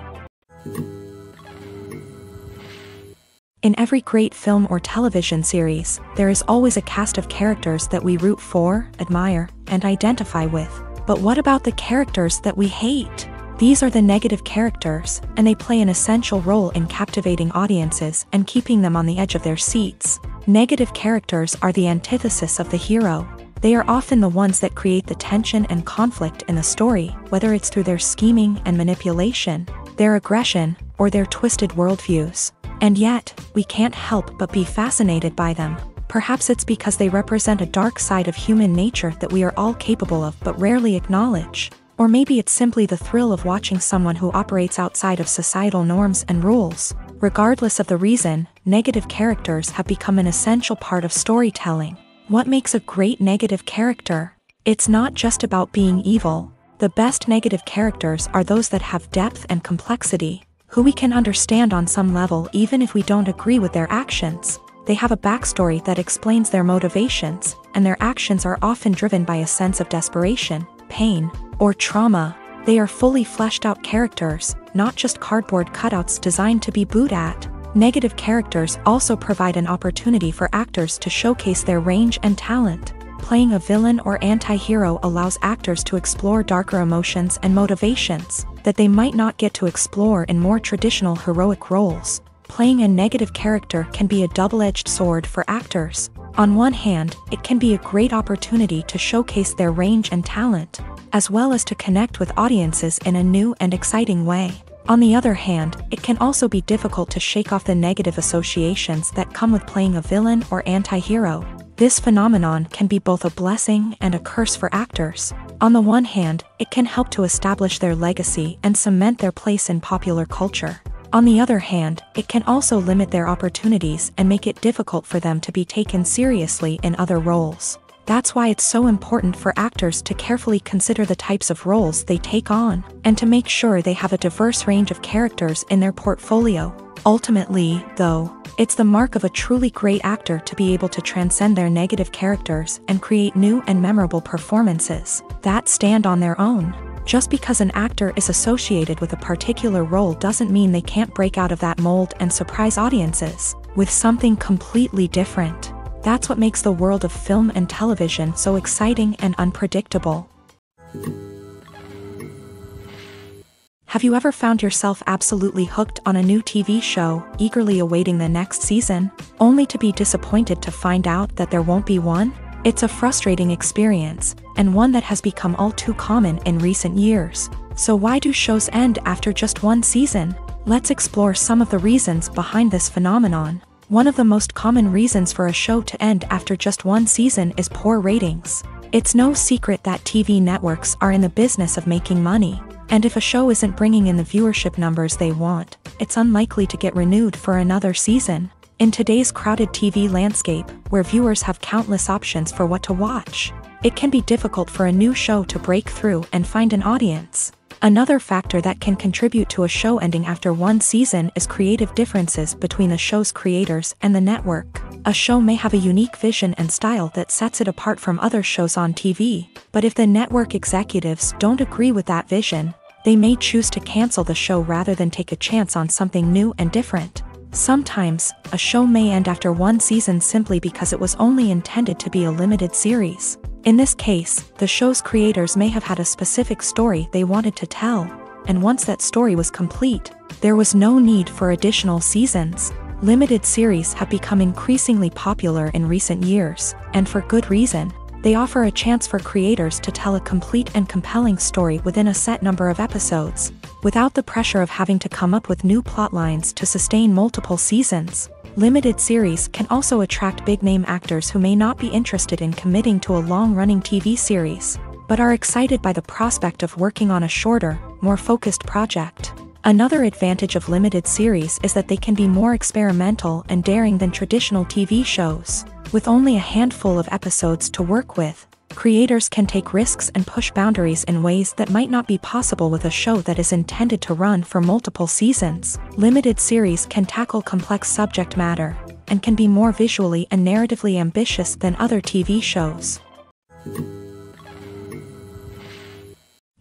In every great film or television series, there is always a cast of characters that we root for, admire, and identify with. But what about the characters that we hate? These are the negative characters, and they play an essential role in captivating audiences and keeping them on the edge of their seats. Negative characters are the antithesis of the hero. They are often the ones that create the tension and conflict in the story, whether it's through their scheming and manipulation, their aggression, or their twisted worldviews. And yet, we can't help but be fascinated by them. Perhaps it's because they represent a dark side of human nature that we are all capable of but rarely acknowledge. Or maybe it's simply the thrill of watching someone who operates outside of societal norms and rules. Regardless of the reason, negative characters have become an essential part of storytelling. What makes a great negative character? It's not just about being evil. The best negative characters are those that have depth and complexity, who we can understand on some level even if we don't agree with their actions. They have a backstory that explains their motivations, and their actions are often driven by a sense of desperation, pain, or trauma. They are fully fleshed out characters, not just cardboard cutouts designed to be booed at. Negative characters also provide an opportunity for actors to showcase their range and talent. Playing a villain or anti-hero allows actors to explore darker emotions and motivations that they might not get to explore in more traditional heroic roles. Playing a negative character can be a double-edged sword for actors. On one hand, it can be a great opportunity to showcase their range and talent, as well as to connect with audiences in a new and exciting way. On the other hand, it can also be difficult to shake off the negative associations that come with playing a villain or anti-hero. This phenomenon can be both a blessing and a curse for actors. On the one hand, it can help to establish their legacy and cement their place in popular culture. On the other hand, it can also limit their opportunities and make it difficult for them to be taken seriously in other roles. That's why it's so important for actors to carefully consider the types of roles they take on, and to make sure they have a diverse range of characters in their portfolio. Ultimately, though, it's the mark of a truly great actor to be able to transcend their negative characters and create new and memorable performances that stand on their own. Just because an actor is associated with a particular role doesn't mean they can't break out of that mold and surprise audiences with something completely different. That's what makes the world of film and television so exciting and unpredictable. Have you ever found yourself absolutely hooked on a new TV show, eagerly awaiting the next season, only to be disappointed to find out that there won't be one? It's a frustrating experience, and one that has become all too common in recent years. So why do shows end after just one season? Let's explore some of the reasons behind this phenomenon. One of the most common reasons for a show to end after just one season is poor ratings. It's no secret that TV networks are in the business of making money, and if a show isn't bringing in the viewership numbers they want, it's unlikely to get renewed for another season. In today's crowded TV landscape, where viewers have countless options for what to watch, it can be difficult for a new show to break through and find an audience. Another factor that can contribute to a show ending after one season is creative differences between the show's creators and the network. A show may have a unique vision and style that sets it apart from other shows on TV, but if the network executives don't agree with that vision, they may choose to cancel the show rather than take a chance on something new and different. Sometimes, a show may end after one season simply because it was only intended to be a limited series. In this case, the show's creators may have had a specific story they wanted to tell, and once that story was complete, there was no need for additional seasons. Limited series have become increasingly popular in recent years, and for good reason. They offer a chance for creators to tell a complete and compelling story within a set number of episodes, without the pressure of having to come up with new plotlines to sustain multiple seasons. Limited series can also attract big-name actors who may not be interested in committing to a long-running TV series, but are excited by the prospect of working on a shorter, more focused project. Another advantage of limited series is that they can be more experimental and daring than traditional TV shows. With only a handful of episodes to work with, creators can take risks and push boundaries in ways that might not be possible with a show that is intended to run for multiple seasons. Limited series can tackle complex subject matter, and can be more visually and narratively ambitious than other TV shows.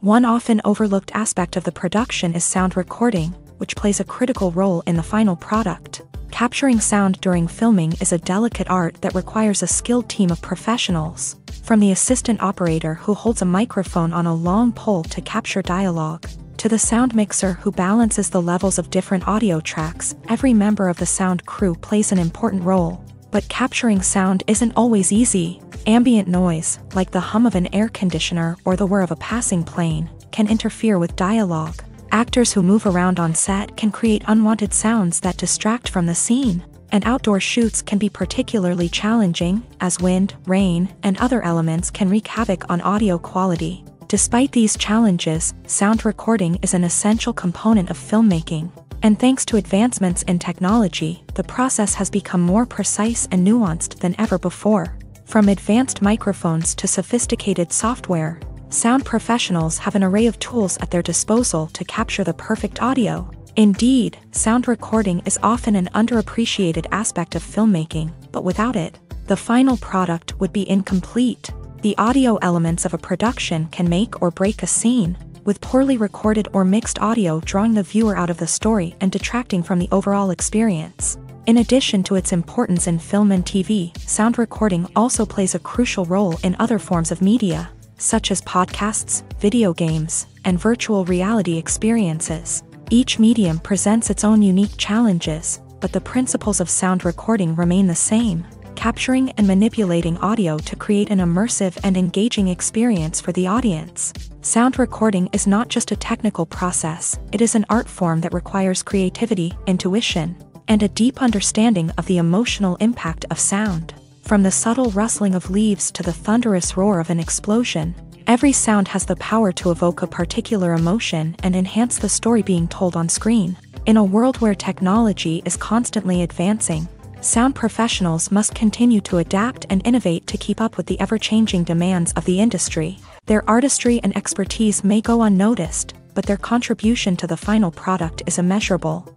One often overlooked aspect of the production is sound recording, which plays a critical role in the final product. Capturing sound during filming is a delicate art that requires a skilled team of professionals, from the assistant operator who holds a microphone on a long pole to capture dialogue, to the sound mixer who balances the levels of different audio tracks. Every member of the sound crew plays an important role. But capturing sound isn't always easy. Ambient noise, like the hum of an air conditioner or the whir of a passing plane, can interfere with dialogue. Actors who move around on set can create unwanted sounds that distract from the scene, and outdoor shoots can be particularly challenging, as wind, rain, and other elements can wreak havoc on audio quality. Despite these challenges, sound recording is an essential component of filmmaking, and thanks to advancements in technology, the process has become more precise and nuanced than ever before. From advanced microphones to sophisticated software, sound professionals have an array of tools at their disposal to capture the perfect audio. Indeed, sound recording is often an underappreciated aspect of filmmaking, but without it, the final product would be incomplete. The audio elements of a production can make or break a scene, with poorly recorded or mixed audio drawing the viewer out of the story and detracting from the overall experience. In addition to its importance in film and TV, sound recording also plays a crucial role in other forms of media, such as podcasts, video games, and virtual reality experiences. Each medium presents its own unique challenges, but the principles of sound recording remain the same, capturing and manipulating audio to create an immersive and engaging experience for the audience. Sound recording is not just a technical process, it is an art form that requires creativity, intuition, and a deep understanding of the emotional impact of sound. From the subtle rustling of leaves to the thunderous roar of an explosion, every sound has the power to evoke a particular emotion and enhance the story being told on screen. In a world where technology is constantly advancing, sound professionals must continue to adapt and innovate to keep up with the ever-changing demands of the industry. Their artistry and expertise may go unnoticed, but their contribution to the final product is immeasurable.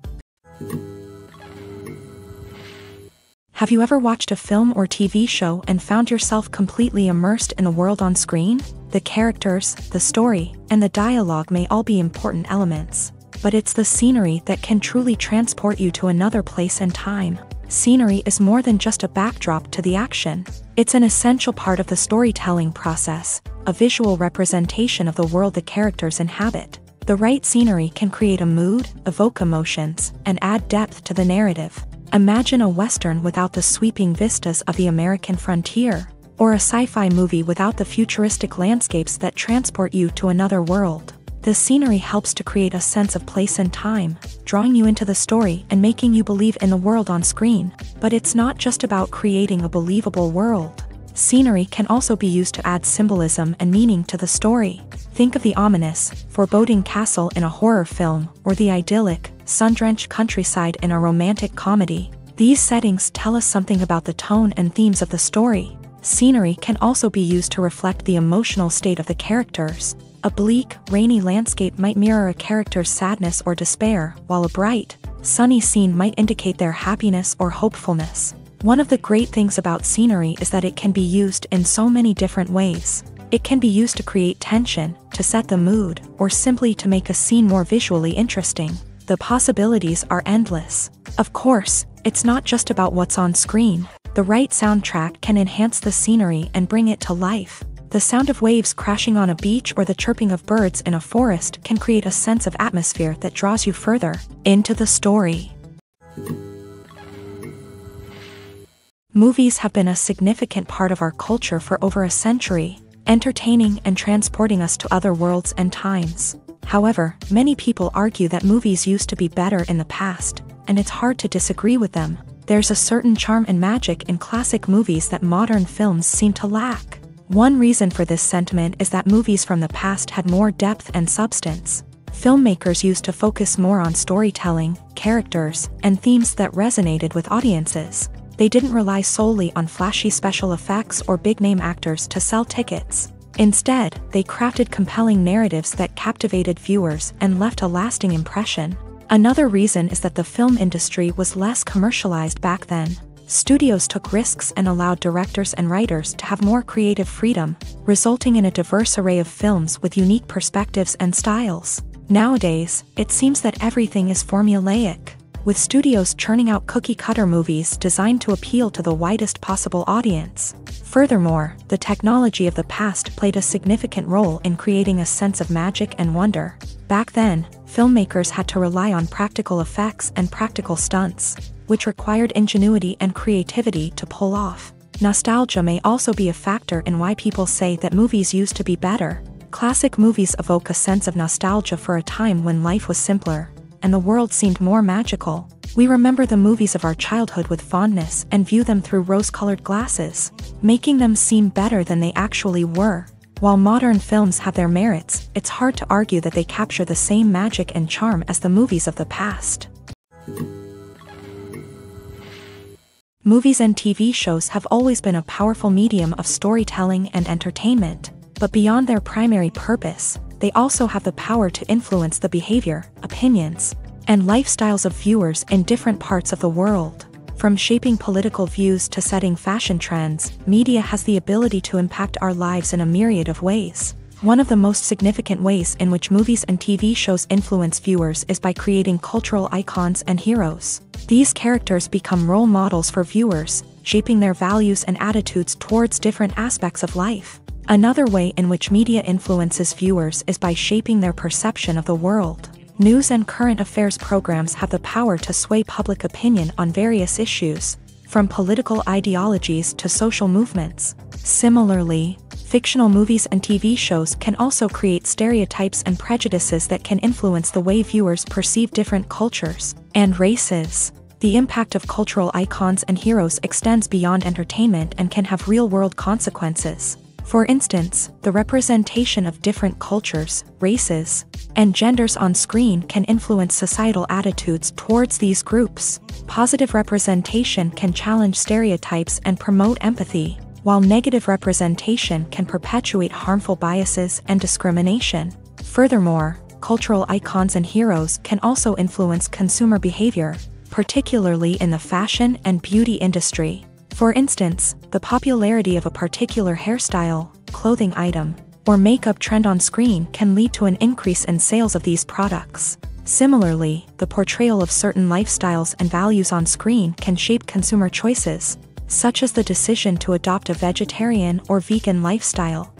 Have you ever watched a film or TV show and found yourself completely immersed in the world on screen? The characters, the story, and the dialogue may all be important elements, but it's the scenery that can truly transport you to another place and time. Scenery is more than just a backdrop to the action. It's an essential part of the storytelling process, a visual representation of the world the characters inhabit. The right scenery can create a mood, evoke emotions, and add depth to the narrative. Imagine a Western without the sweeping vistas of the American frontier, or a sci-fi movie without the futuristic landscapes that transport you to another world. The scenery helps to create a sense of place and time, drawing you into the story and making you believe in the world on screen. But it's not just about creating a believable world. Scenery can also be used to add symbolism and meaning to the story. Think of the ominous, foreboding castle in a horror film, or the idyllic, sun-drenched countryside in a romantic comedy. These settings tell us something about the tone and themes of the story. Scenery can also be used to reflect the emotional state of the characters. A bleak, rainy landscape might mirror a character's sadness or despair, while a bright, sunny scene might indicate their happiness or hopefulness. One of the great things about scenery is that it can be used in so many different ways. It can be used to create tension, to set the mood, or simply to make a scene more visually interesting. The possibilities are endless. Of course, it's not just about what's on screen. The right soundtrack can enhance the scenery and bring it to life. The sound of waves crashing on a beach or the chirping of birds in a forest can create a sense of atmosphere that draws you further into the story. Movies have been a significant part of our culture for over a century, entertaining and transporting us to other worlds and times. However, many people argue that movies used to be better in the past, and it's hard to disagree with them. There's a certain charm and magic in classic movies that modern films seem to lack. One reason for this sentiment is that movies from the past had more depth and substance. Filmmakers used to focus more on storytelling, characters, and themes that resonated with audiences. They didn't rely solely on flashy special effects or big-name actors to sell tickets. Instead, they crafted compelling narratives that captivated viewers and left a lasting impression. Another reason is that the film industry was less commercialized back then. Studios took risks and allowed directors and writers to have more creative freedom, resulting in a diverse array of films with unique perspectives and styles. Nowadays, it seems that everything is formulaic, with studios churning out cookie-cutter movies designed to appeal to the widest possible audience. Furthermore, the technology of the past played a significant role in creating a sense of magic and wonder. Back then, filmmakers had to rely on practical effects and practical stunts, which required ingenuity and creativity to pull off. Nostalgia may also be a factor in why people say that movies used to be better. Classic movies evoke a sense of nostalgia for a time when life was simpler, and the world seemed more magical. We remember the movies of our childhood with fondness and view them through rose-colored glasses, making them seem better than they actually were. While modern films have their merits, it's hard to argue that they capture the same magic and charm as the movies of the past. Movies and TV shows have always been a powerful medium of storytelling and entertainment, but beyond their primary purpose, they also have the power to influence the behavior, opinions, and lifestyles of viewers in different parts of the world. From shaping political views to setting fashion trends, media has the ability to impact our lives in a myriad of ways. One of the most significant ways in which movies and TV shows influence viewers is by creating cultural icons and heroes. These characters become role models for viewers, shaping their values and attitudes towards different aspects of life. Another way in which media influences viewers is by shaping their perception of the world. News and current affairs programs have the power to sway public opinion on various issues, from political ideologies to social movements. Similarly, fictional movies and TV shows can also create stereotypes and prejudices that can influence the way viewers perceive different cultures and races. The impact of cultural icons and heroes extends beyond entertainment and can have real-world consequences. For instance, the representation of different cultures, races, and genders on screen can influence societal attitudes towards these groups. Positive representation can challenge stereotypes and promote empathy, while negative representation can perpetuate harmful biases and discrimination. Furthermore, cultural icons and heroes can also influence consumer behavior, particularly in the fashion and beauty industry. For instance, the popularity of a particular hairstyle, clothing item, or makeup trend on screen can lead to an increase in sales of these products. Similarly, the portrayal of certain lifestyles and values on screen can shape consumer choices, such as the decision to adopt a vegetarian or vegan lifestyle.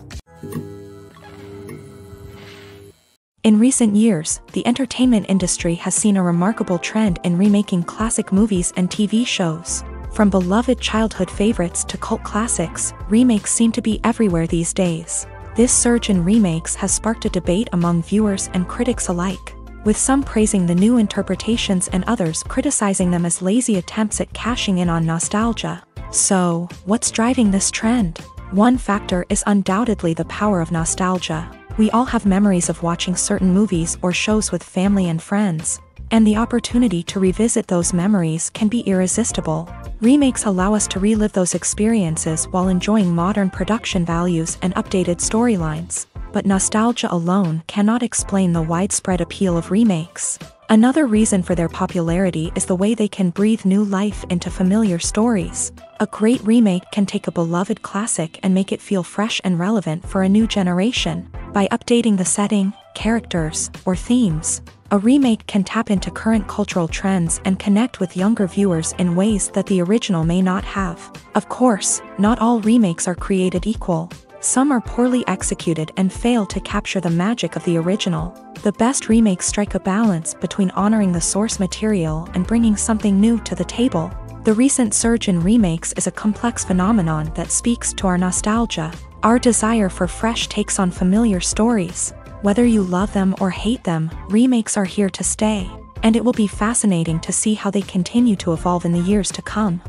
In recent years, the entertainment industry has seen a remarkable trend in remaking classic movies and TV shows. From beloved childhood favorites to cult classics, remakes seem to be everywhere these days. This surge in remakes has sparked a debate among viewers and critics alike, with some praising the new interpretations and others criticizing them as lazy attempts at cashing in on nostalgia. So, what's driving this trend? One factor is undoubtedly the power of nostalgia. We all have memories of watching certain movies or shows with family and friends, and the opportunity to revisit those memories can be irresistible. Remakes allow us to relive those experiences while enjoying modern production values and updated storylines. But nostalgia alone cannot explain the widespread appeal of remakes. Another reason for their popularity is the way they can breathe new life into familiar stories. A great remake can take a beloved classic and make it feel fresh and relevant for a new generation. By updating the setting, characters, or themes, a remake can tap into current cultural trends and connect with younger viewers in ways that the original may not have. Of course, not all remakes are created equal. Some are poorly executed and fail to capture the magic of the original. The best remakes strike a balance between honoring the source material and bringing something new to the table. The recent surge in remakes is a complex phenomenon that speaks to our nostalgia, our desire for fresh takes on familiar stories. Whether you love them or hate them, remakes are here to stay, and it will be fascinating to see how they continue to evolve in the years to come.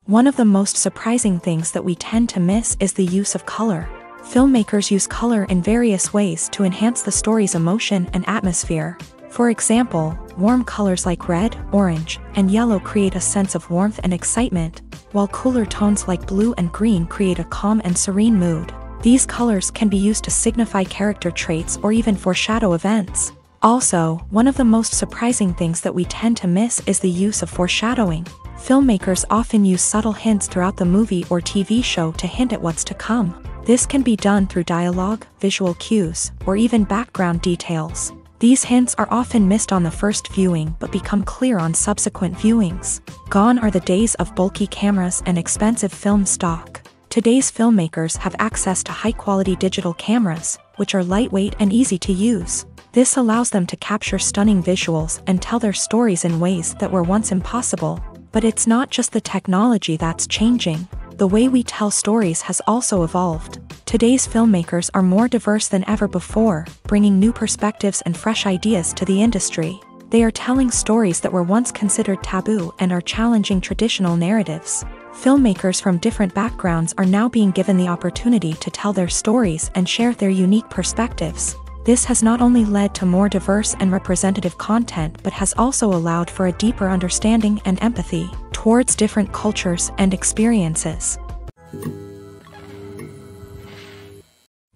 One of the most surprising things that we tend to miss is the use of color. Filmmakers use color in various ways to enhance the story's emotion and atmosphere. For example, warm colors like red, orange, and yellow create a sense of warmth and excitement, while cooler tones like blue and green create a calm and serene mood. These colors can be used to signify character traits or even foreshadow events. Also, one of the most surprising things that we tend to miss is the use of foreshadowing. Filmmakers often use subtle hints throughout the movie or TV show to hint at what's to come. This can be done through dialogue, visual cues, or even background details. These hints are often missed on the first viewing but become clear on subsequent viewings. Gone are the days of bulky cameras and expensive film stock. Today's filmmakers have access to high-quality digital cameras, which are lightweight and easy to use. This allows them to capture stunning visuals and tell their stories in ways that were once impossible. But it's not just the technology that's changing. The way we tell stories has also evolved. Today's filmmakers are more diverse than ever before, bringing new perspectives and fresh ideas to the industry. They are telling stories that were once considered taboo and are challenging traditional narratives. Filmmakers from different backgrounds are now being given the opportunity to tell their stories and share their unique perspectives. This has not only led to more diverse and representative content but has also allowed for a deeper understanding and empathy towards different cultures and experiences.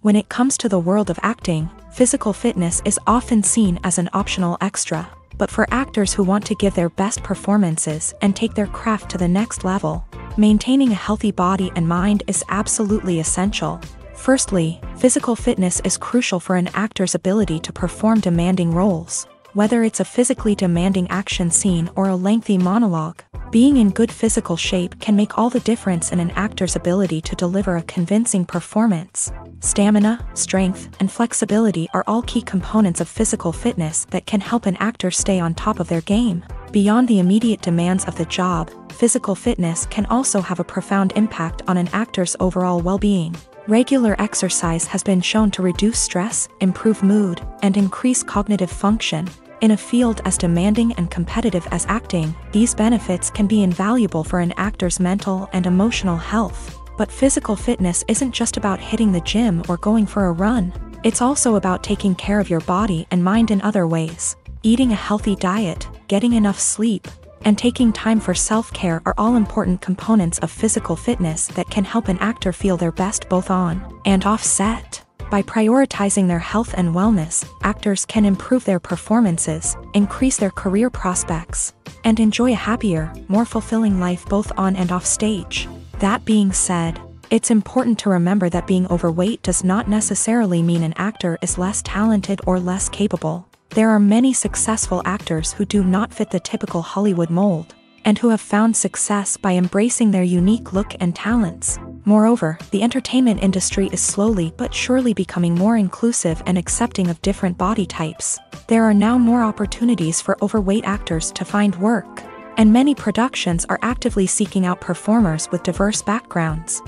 When it comes to the world of acting, physical fitness is often seen as an optional extra, but for actors who want to give their best performances and take their craft to the next level, maintaining a healthy body and mind is absolutely essential. Firstly, physical fitness is crucial for an actor's ability to perform demanding roles. Whether it's a physically demanding action scene or a lengthy monologue, being in good physical shape can make all the difference in an actor's ability to deliver a convincing performance. Stamina, strength, and flexibility are all key components of physical fitness that can help an actor stay on top of their game. Beyond the immediate demands of the job, physical fitness can also have a profound impact on an actor's overall well-being. Regular exercise has been shown to reduce stress, improve mood, and increase cognitive function. In a field as demanding and competitive as acting, these benefits can be invaluable for an actor's mental and emotional health. But physical fitness isn't just about hitting the gym or going for a run. It's also about taking care of your body and mind in other ways. Eating a healthy diet, getting enough sleep, and taking time for self-care are all important components of physical fitness that can help an actor feel their best both on and off set. By prioritizing their health and wellness, actors can improve their performances, increase their career prospects, and enjoy a happier, more fulfilling life both on and off stage. That being said, it's important to remember that being overweight does not necessarily mean an actor is less talented or less capable. There are many successful actors who do not fit the typical Hollywood mold, and who have found success by embracing their unique look and talents. Moreover, the entertainment industry is slowly but surely becoming more inclusive and accepting of different body types. There are now more opportunities for overweight actors to find work, and many productions are actively seeking out performers with diverse backgrounds.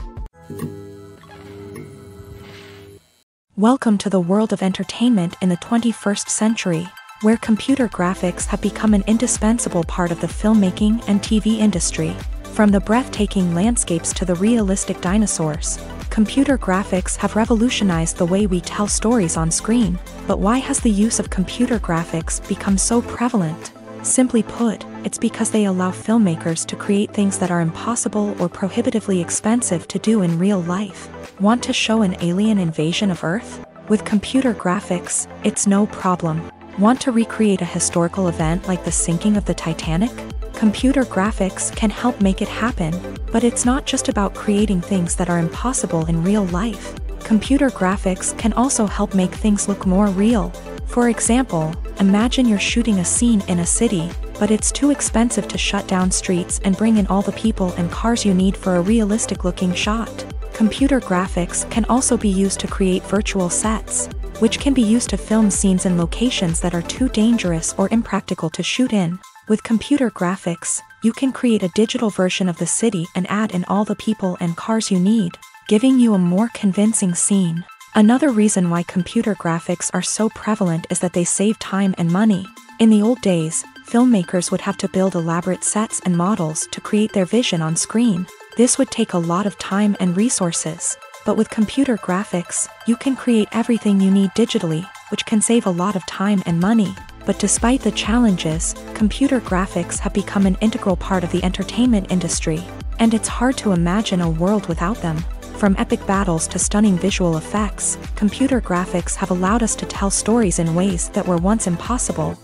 Welcome to the world of entertainment in the 21st century, where computer graphics have become an indispensable part of the filmmaking and TV industry. From the breathtaking landscapes to the realistic dinosaurs, computer graphics have revolutionized the way we tell stories on screen. But why has the use of computer graphics become so prevalent? Simply put, it's because they allow filmmakers to create things that are impossible or prohibitively expensive to do in real life. Want to show an alien invasion of Earth? With computer graphics, it's no problem. Want to recreate a historical event like the sinking of the Titanic? Computer graphics can help make it happen, but it's not just about creating things that are impossible in real life. Computer graphics can also help make things look more real. For example, imagine you're shooting a scene in a city, but it's too expensive to shut down streets and bring in all the people and cars you need for a realistic-looking shot. Computer graphics can also be used to create virtual sets, which can be used to film scenes in locations that are too dangerous or impractical to shoot in. With computer graphics, you can create a digital version of the city and add in all the people and cars you need, giving you a more convincing scene. Another reason why computer graphics are so prevalent is that they save time and money. In the old days, filmmakers would have to build elaborate sets and models to create their vision on screen. This would take a lot of time and resources. But with computer graphics, you can create everything you need digitally, which can save a lot of time and money. But despite the challenges, computer graphics have become an integral part of the entertainment industry, and it's hard to imagine a world without them. From epic battles to stunning visual effects, computer graphics have allowed us to tell stories in ways that were once impossible.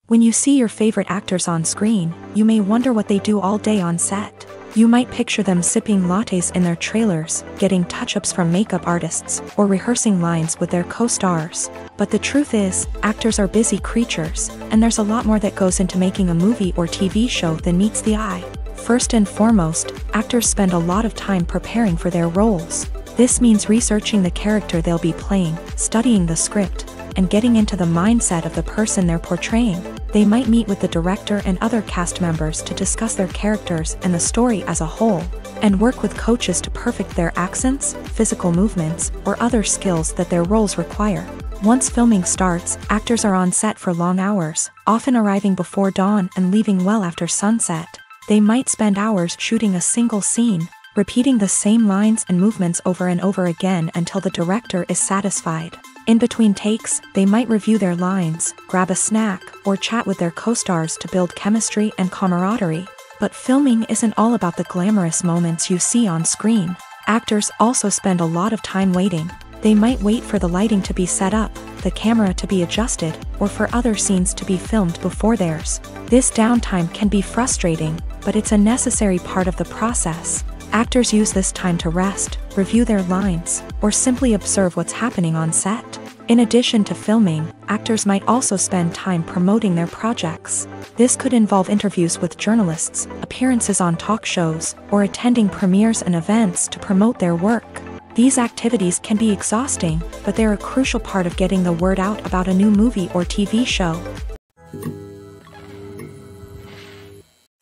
When you see your favorite actors on screen, you may wonder what they do all day on set. You might picture them sipping lattes in their trailers, getting touch-ups from makeup artists, or rehearsing lines with their co-stars. But the truth is, actors are busy creatures, and there's a lot more that goes into making a movie or TV show than meets the eye. First and foremost, actors spend a lot of time preparing for their roles. This means researching the character they'll be playing, studying the script, and getting into the mindset of the person they're portraying. They might meet with the director and other cast members to discuss their characters and the story as a whole, and work with coaches to perfect their accents, physical movements, or other skills that their roles require. Once filming starts, actors are on set for long hours, often arriving before dawn and leaving well after sunset. They might spend hours shooting a single scene, repeating the same lines and movements over and over again until the director is satisfied. In between takes, they might review their lines, grab a snack, or chat with their co-stars to build chemistry and camaraderie. But filming isn't all about the glamorous moments you see on screen. Actors also spend a lot of time waiting. They might wait for the lighting to be set up, the camera to be adjusted, or for other scenes to be filmed before theirs. This downtime can be frustrating, but it's a necessary part of the process. Actors use this time to rest, review their lines, or simply observe what's happening on set. In addition to filming, actors might also spend time promoting their projects. This could involve interviews with journalists, appearances on talk shows, or attending premieres and events to promote their work. These activities can be exhausting, but they're a crucial part of getting the word out about a new movie or TV show.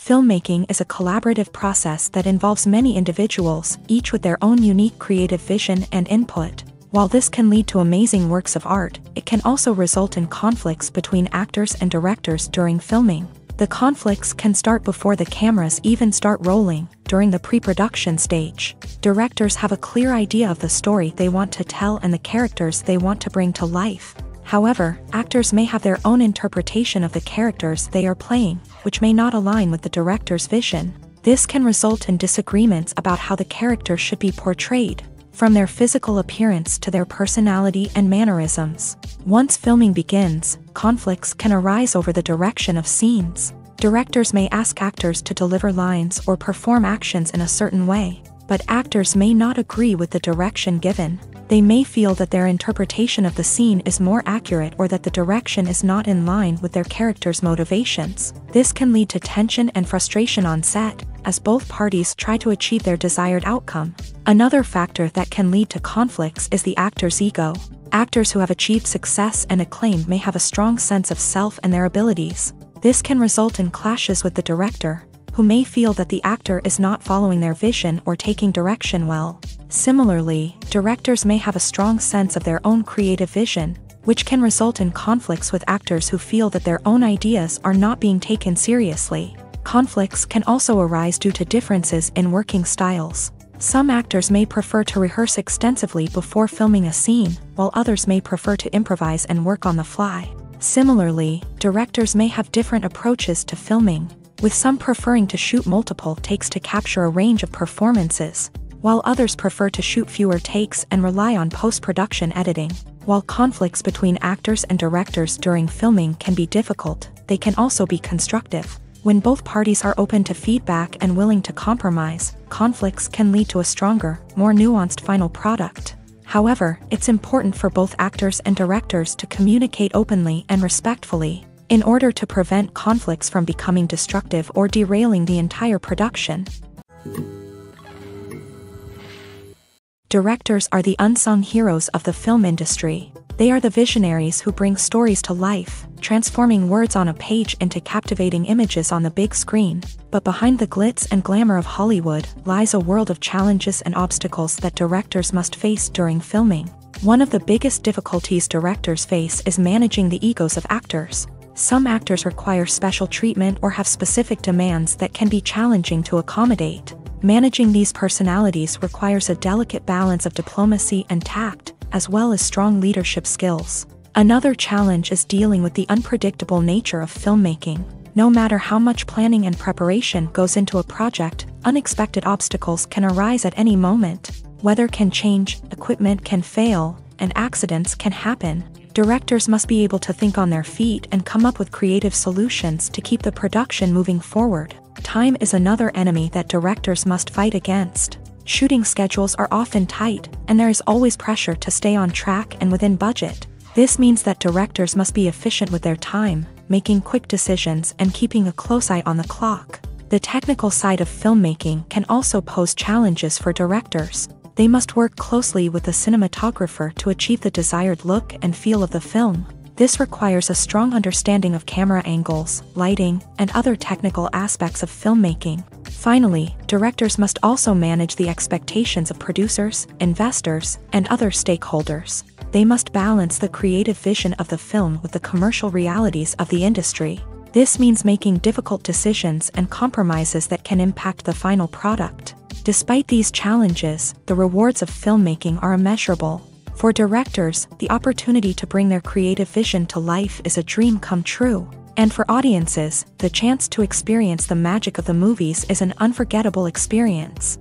Filmmaking is a collaborative process that involves many individuals, each with their own unique creative vision and input. While this can lead to amazing works of art, it can also result in conflicts between actors and directors during filming. The conflicts can start before the cameras even start rolling, during the pre-production stage. Directors have a clear idea of the story they want to tell and the characters they want to bring to life. However, actors may have their own interpretation of the characters they are playing, which may not align with the director's vision. This can result in disagreements about how the character should be portrayed, from their physical appearance to their personality and mannerisms. Once filming begins, conflicts can arise over the direction of scenes. Directors may ask actors to deliver lines or perform actions in a certain way, but actors may not agree with the direction given. They may feel that their interpretation of the scene is more accurate or that the direction is not in line with their character's motivations. This can lead to tension and frustration on set, as both parties try to achieve their desired outcome. Another factor that can lead to conflicts is the actor's ego. Actors who have achieved success and acclaim may have a strong sense of self and their abilities. This can result in clashes with the director, who may feel that the actor is not following their vision or taking direction well. Similarly, directors may have a strong sense of their own creative vision, which can result in conflicts with actors who feel that their own ideas are not being taken seriously. Conflicts can also arise due to differences in working styles. Some actors may prefer to rehearse extensively before filming a scene, while others may prefer to improvise and work on the fly. Similarly, directors may have different approaches to filming, with some preferring to shoot multiple takes to capture a range of performances, while others prefer to shoot fewer takes and rely on post-production editing. While conflicts between actors and directors during filming can be difficult, they can also be constructive. When both parties are open to feedback and willing to compromise, conflicts can lead to a stronger, more nuanced final product. However, it's important for both actors and directors to communicate openly and respectfully, in order to prevent conflicts from becoming destructive or derailing the entire production. Directors are the unsung heroes of the film industry. They are the visionaries who bring stories to life, transforming words on a page into captivating images on the big screen. But behind the glitz and glamour of Hollywood lies a world of challenges and obstacles that directors must face during filming. One of the biggest difficulties directors face is managing the egos of actors. Some actors require special treatment or have specific demands that can be challenging to accommodate. Managing these personalities requires a delicate balance of diplomacy and tact, as well as strong leadership skills. Another challenge is dealing with the unpredictable nature of filmmaking. No matter how much planning and preparation goes into a project, unexpected obstacles can arise at any moment. Weather can change, equipment can fail, and accidents can happen. Directors must be able to think on their feet and come up with creative solutions to keep the production moving forward. Time is another enemy that directors must fight against. Shooting schedules are often tight, and there is always pressure to stay on track and within budget. This means that directors must be efficient with their time, making quick decisions and keeping a close eye on the clock. The technical side of filmmaking can also pose challenges for directors. They must work closely with the cinematographer to achieve the desired look and feel of the film. This requires a strong understanding of camera angles, lighting, and other technical aspects of filmmaking. Finally, directors must also manage the expectations of producers, investors, and other stakeholders. they must balance the creative vision of the film with the commercial realities of the industry. This means making difficult decisions and compromises that can impact the final product. Despite these challenges, the rewards of filmmaking are immeasurable. For directors, the opportunity to bring their creative vision to life is a dream come true. And for audiences, the chance to experience the magic of the movies is an unforgettable experience.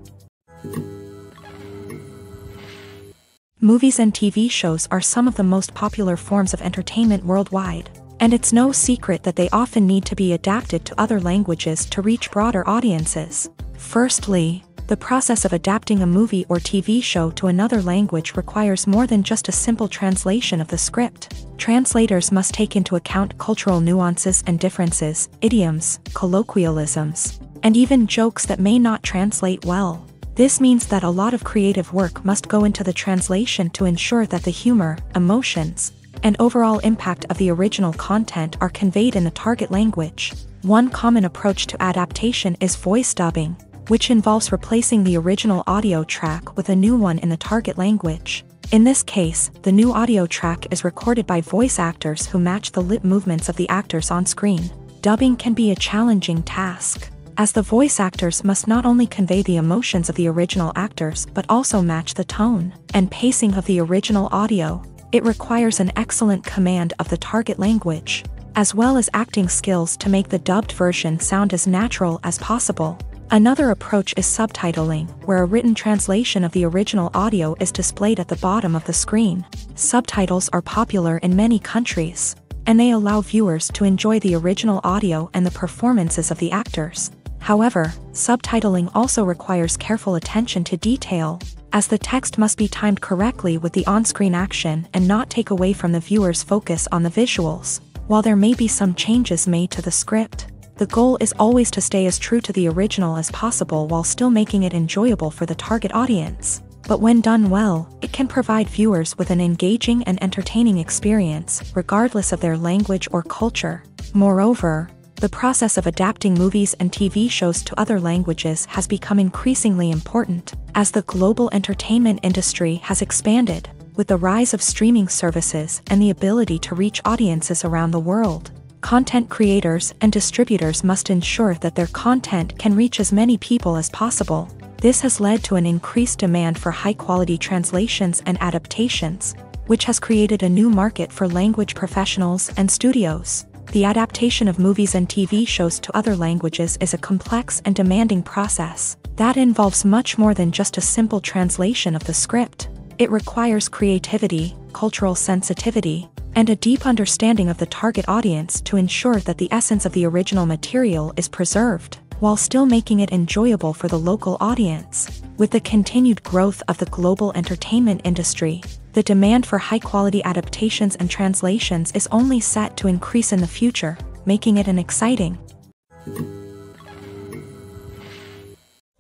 Movies and TV shows are some of the most popular forms of entertainment worldwide. And it's no secret that they often need to be adapted to other languages to reach broader audiences. Firstly, the process of adapting a movie or TV show to another language requires more than just a simple translation of the script. Translators must take into account cultural nuances and differences, idioms, colloquialisms, and even jokes that may not translate well. This means that a lot of creative work must go into the translation to ensure that the humor, emotions, and overall impact of the original content are conveyed in the target language. One common approach to adaptation is voice dubbing, which involves replacing the original audio track with a new one in the target language. In this case, the new audio track is recorded by voice actors who match the lip movements of the actors on screen. Dubbing can be a challenging task, as the voice actors must not only convey the emotions of the original actors but also match the tone and pacing of the original audio. It requires an excellent command of the target language, as well as acting skills to make the dubbed version sound as natural as possible. Another approach is subtitling, where a written translation of the original audio is displayed at the bottom of the screen. Subtitles are popular in many countries, and they allow viewers to enjoy the original audio and the performances of the actors. However, subtitling also requires careful attention to detail, as the text must be timed correctly with the on-screen action and not take away from the viewer's focus on the visuals. While there may be some changes made to the script, the goal is always to stay as true to the original as possible while still making it enjoyable for the target audience. But when done well, it can provide viewers with an engaging and entertaining experience, regardless of their language or culture. Moreover, the process of adapting movies and TV shows to other languages has become increasingly important, as the global entertainment industry has expanded, with the rise of streaming services and the ability to reach audiences around the world. Content creators and distributors must ensure that their content can reach as many people as possible. This has led to an increased demand for high-quality translations and adaptations, which has created a new market for language professionals and studios. The adaptation of movies and TV shows to other languages is a complex and demanding process that involves much more than just a simple translation of the script. It requires creativity, cultural sensitivity, and a deep understanding of the target audience to ensure that the essence of the original material is preserved, while still making it enjoyable for the local audience. With the continued growth of the global entertainment industry, the demand for high-quality adaptations and translations is only set to increase in the future, making it an exciting.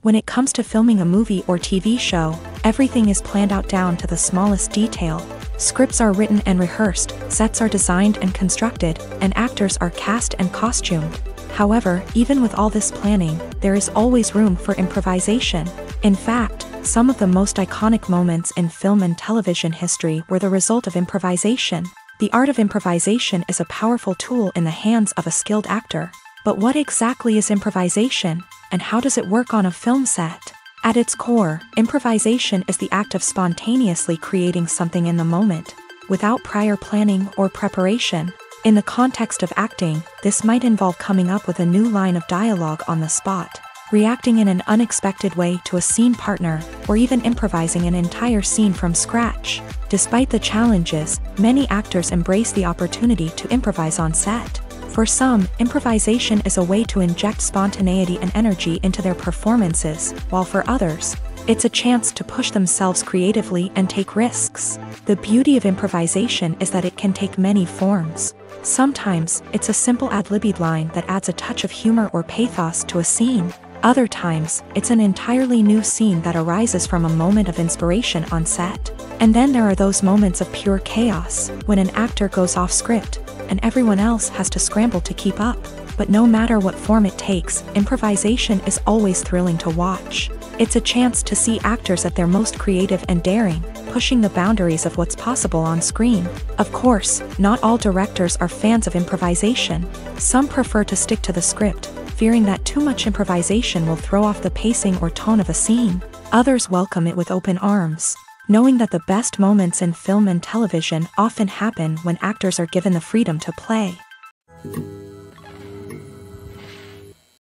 When it comes to filming a movie or TV show, everything is planned out down to the smallest detail. Scripts are written and rehearsed, sets are designed and constructed, and actors are cast and costumed. However, even with all this planning, there is always room for improvisation. In fact, some of the most iconic moments in film and television history were the result of improvisation. The art of improvisation is a powerful tool in the hands of a skilled actor. But what exactly is improvisation, and how does it work on a film set? At its core, improvisation is the act of spontaneously creating something in the moment, without prior planning or preparation. In the context of acting, this might involve coming up with a new line of dialogue on the spot, reacting in an unexpected way to a scene partner, or even improvising an entire scene from scratch. Despite the challenges, many actors embrace the opportunity to improvise on set. For some, improvisation is a way to inject spontaneity and energy into their performances, while for others, it's a chance to push themselves creatively and take risks. The beauty of improvisation is that it can take many forms. Sometimes, it's a simple ad-libbed line that adds a touch of humor or pathos to a scene. Other times, it's an entirely new scene that arises from a moment of inspiration on set. And then there are those moments of pure chaos, when an actor goes off script, and everyone else has to scramble to keep up. But no matter what form it takes, improvisation is always thrilling to watch. It's a chance to see actors at their most creative and daring, pushing the boundaries of what's possible on screen. Of course, not all directors are fans of improvisation. Some prefer to stick to the script, fearing that too much improvisation will throw off the pacing or tone of a scene. Others welcome it with open arms, knowing that the best moments in film and television often happen when actors are given the freedom to play.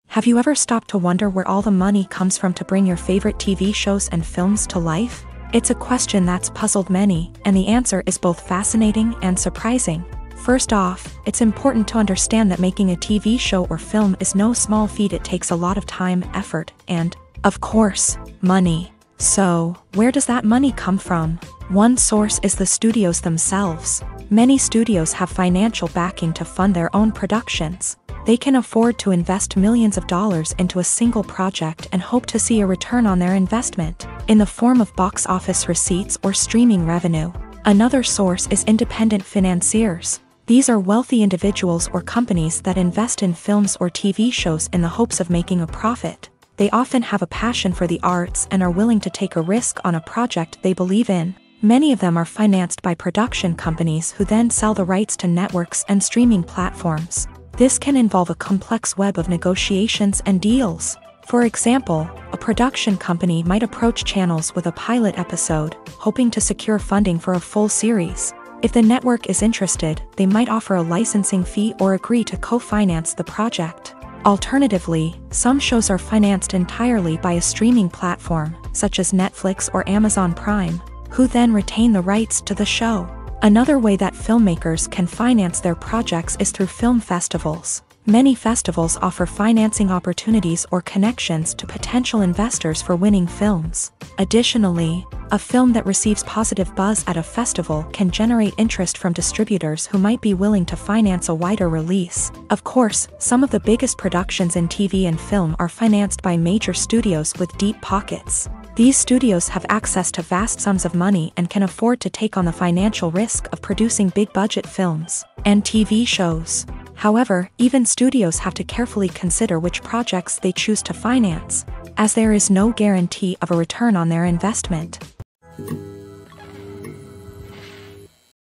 Have you ever stopped to wonder where all the money comes from to bring your favorite TV shows and films to life? It's a question that's puzzled many, and the answer is both fascinating and surprising. First off, it's important to understand that making a TV show or film is no small feat. It takes a lot of time, effort, and, of course, money. So, where does that money come from? One source is the studios themselves. Many studios have financial backing to fund their own productions. They can afford to invest millions of dollars into a single project and hope to see a return on their investment, in the form of box office receipts or streaming revenue. Another source is independent financiers. These are wealthy individuals or companies that invest in films or TV shows in the hopes of making a profit. They often have a passion for the arts and are willing to take a risk on a project they believe in. Many of them are financed by production companies who then sell the rights to networks and streaming platforms. This can involve a complex web of negotiations and deals. For example, a production company might approach channels with a pilot episode, hoping to secure funding for a full series. If the network is interested, they might offer a licensing fee or agree to co-finance the project. Alternatively, some shows are financed entirely by a streaming platform, such as Netflix or Amazon Prime, who then retain the rights to the show. Another way that filmmakers can finance their projects is through film festivals. Many festivals offer financing opportunities or connections to potential investors for winning films. Additionally, a film that receives positive buzz at a festival can generate interest from distributors who might be willing to finance a wider release. Of course, some of the biggest productions in TV and film are financed by major studios with deep pockets. These studios have access to vast sums of money and can afford to take on the financial risk of producing big-budget films and TV shows. However, even studios have to carefully consider which projects they choose to finance, as there is no guarantee of a return on their investment.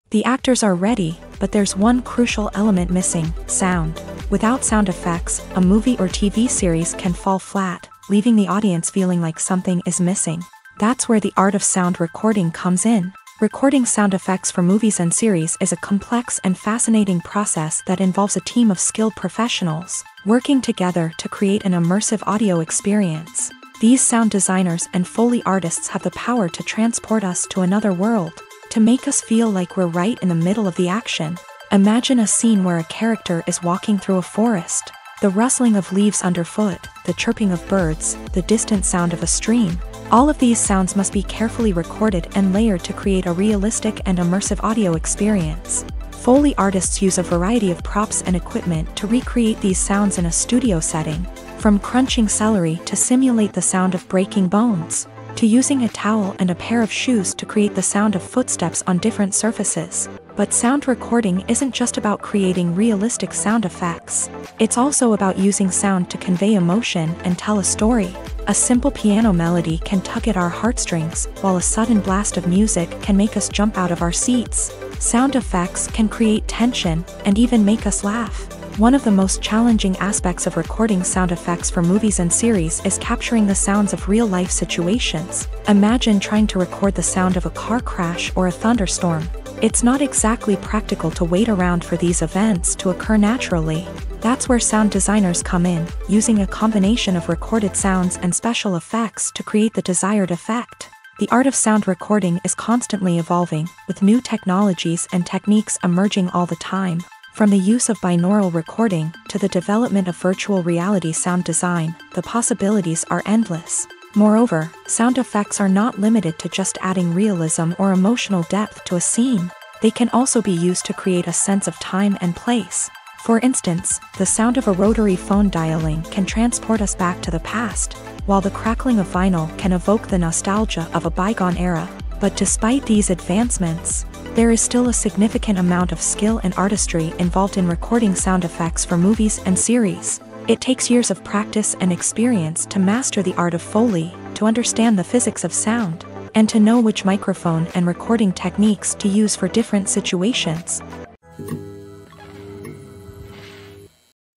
The actors are ready, but there's one crucial element missing: sound. Without sound effects, a movie or TV series can fall flat, leaving the audience feeling like something is missing. That's where the art of sound recording comes in. Recording sound effects for movies and series is a complex and fascinating process that involves a team of skilled professionals working together to create an immersive audio experience. These sound designers and Foley artists have the power to transport us to another world, to make us feel like we're right in the middle of the action. Imagine a scene where a character is walking through a forest. The rustling of leaves underfoot, the chirping of birds, the distant sound of a stream. All of these sounds must be carefully recorded and layered to create a realistic and immersive audio experience. Foley artists use a variety of props and equipment to recreate these sounds in a studio setting, from crunching celery to simulate the sound of breaking bones, to using a towel and a pair of shoes to create the sound of footsteps on different surfaces. But sound recording isn't just about creating realistic sound effects. It's also about using sound to convey emotion and tell a story. A simple piano melody can tug at our heartstrings, while a sudden blast of music can make us jump out of our seats. Sound effects can create tension and even make us laugh. One of the most challenging aspects of recording sound effects for movies and series is capturing the sounds of real-life situations. Imagine trying to record the sound of a car crash or a thunderstorm. It's not exactly practical to wait around for these events to occur naturally. That's where sound designers come in, using a combination of recorded sounds and special effects to create the desired effect. The art of sound recording is constantly evolving, with new technologies and techniques emerging all the time. From the use of binaural recording to the development of virtual reality sound design, the possibilities are endless. Moreover, sound effects are not limited to just adding realism or emotional depth to a scene. They can also be used to create a sense of time and place. For instance, the sound of a rotary phone dialing can transport us back to the past, while the crackling of vinyl can evoke the nostalgia of a bygone era. But despite these advancements, there is still a significant amount of skill and artistry involved in recording sound effects for movies and series. It takes years of practice and experience to master the art of Foley, to understand the physics of sound, and to know which microphone and recording techniques to use for different situations.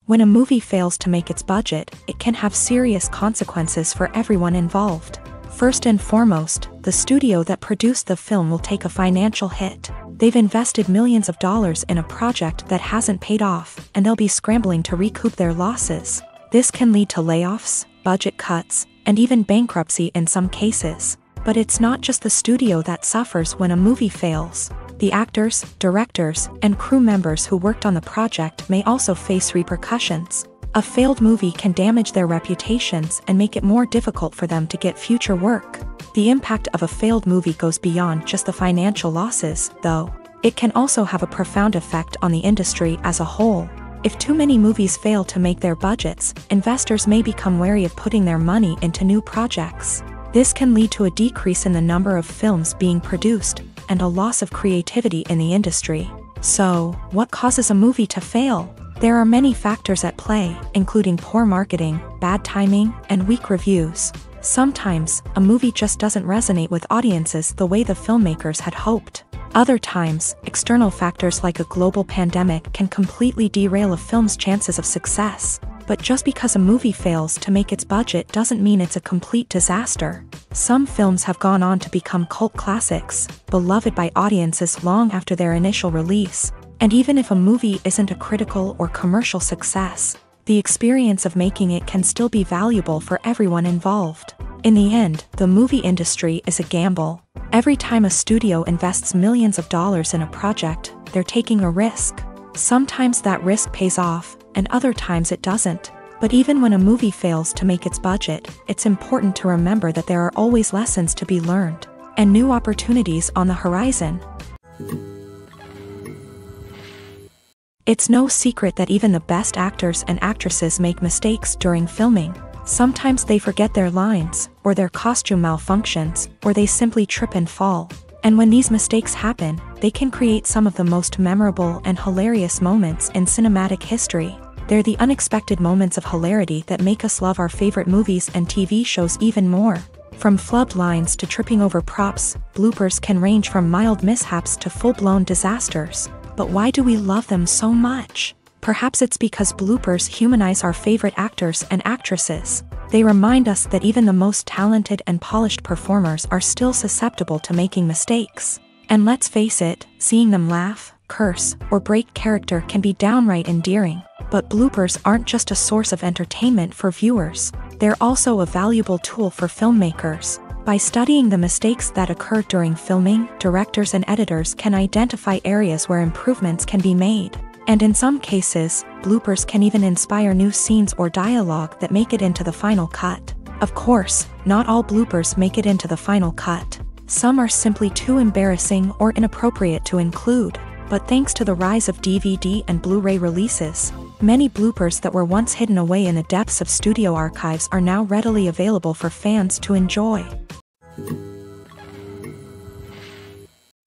When a movie fails to make its budget, it can have serious consequences for everyone involved. First and foremost, the studio that produced the film will take a financial hit. They've invested millions of dollars in a project that hasn't paid off, and they'll be scrambling to recoup their losses. This can lead to layoffs, budget cuts, and even bankruptcy in some cases. But it's not just the studio that suffers when a movie fails. The actors, directors, and crew members who worked on the project may also face repercussions. A failed movie can damage their reputations and make it more difficult for them to get future work. The impact of a failed movie goes beyond just the financial losses, though. It can also have a profound effect on the industry as a whole. If too many movies fail to make their budgets, investors may become wary of putting their money into new projects. This can lead to a decrease in the number of films being produced, and a loss of creativity in the industry. So, what causes a movie to fail? There are many factors at play, including poor marketing, bad timing, and weak reviews. Sometimes, a movie just doesn't resonate with audiences the way the filmmakers had hoped. Other times, external factors like a global pandemic can completely derail a film's chances of success. But just because a movie fails to make its budget doesn't mean it's a complete disaster. Some films have gone on to become cult classics, beloved by audiences long after their initial release. And even if a movie isn't a critical or commercial success, the experience of making it can still be valuable for everyone involved. In the end, the movie industry is a gamble. Every time a studio invests millions of dollars in a project, they're taking a risk. Sometimes that risk pays off, and other times it doesn't. But even when a movie fails to make its budget, it's important to remember that there are always lessons to be learned, and new opportunities on the horizon. It's no secret that even the best actors and actresses make mistakes during filming. Sometimes they forget their lines, or their costume malfunctions, or they simply trip and fall. And when these mistakes happen, they can create some of the most memorable and hilarious moments in cinematic history. They're the unexpected moments of hilarity that make us love our favorite movies and TV shows even more. From flubbed lines to tripping over props, bloopers can range from mild mishaps to full-blown disasters. But why do we love them so much? Perhaps it's because bloopers humanize our favorite actors and actresses. They remind us that even the most talented and polished performers are still susceptible to making mistakes. And let's face it, seeing them laugh, curse, or break character can be downright endearing. But bloopers aren't just a source of entertainment for viewers. They're also a valuable tool for filmmakers. By studying the mistakes that occur during filming, directors and editors can identify areas where improvements can be made. And in some cases, bloopers can even inspire new scenes or dialogue that make it into the final cut. Of course, not all bloopers make it into the final cut. Some are simply too embarrassing or inappropriate to include. But thanks to the rise of DVD and Blu-ray releases, many bloopers that were once hidden away in the depths of studio archives are now readily available for fans to enjoy.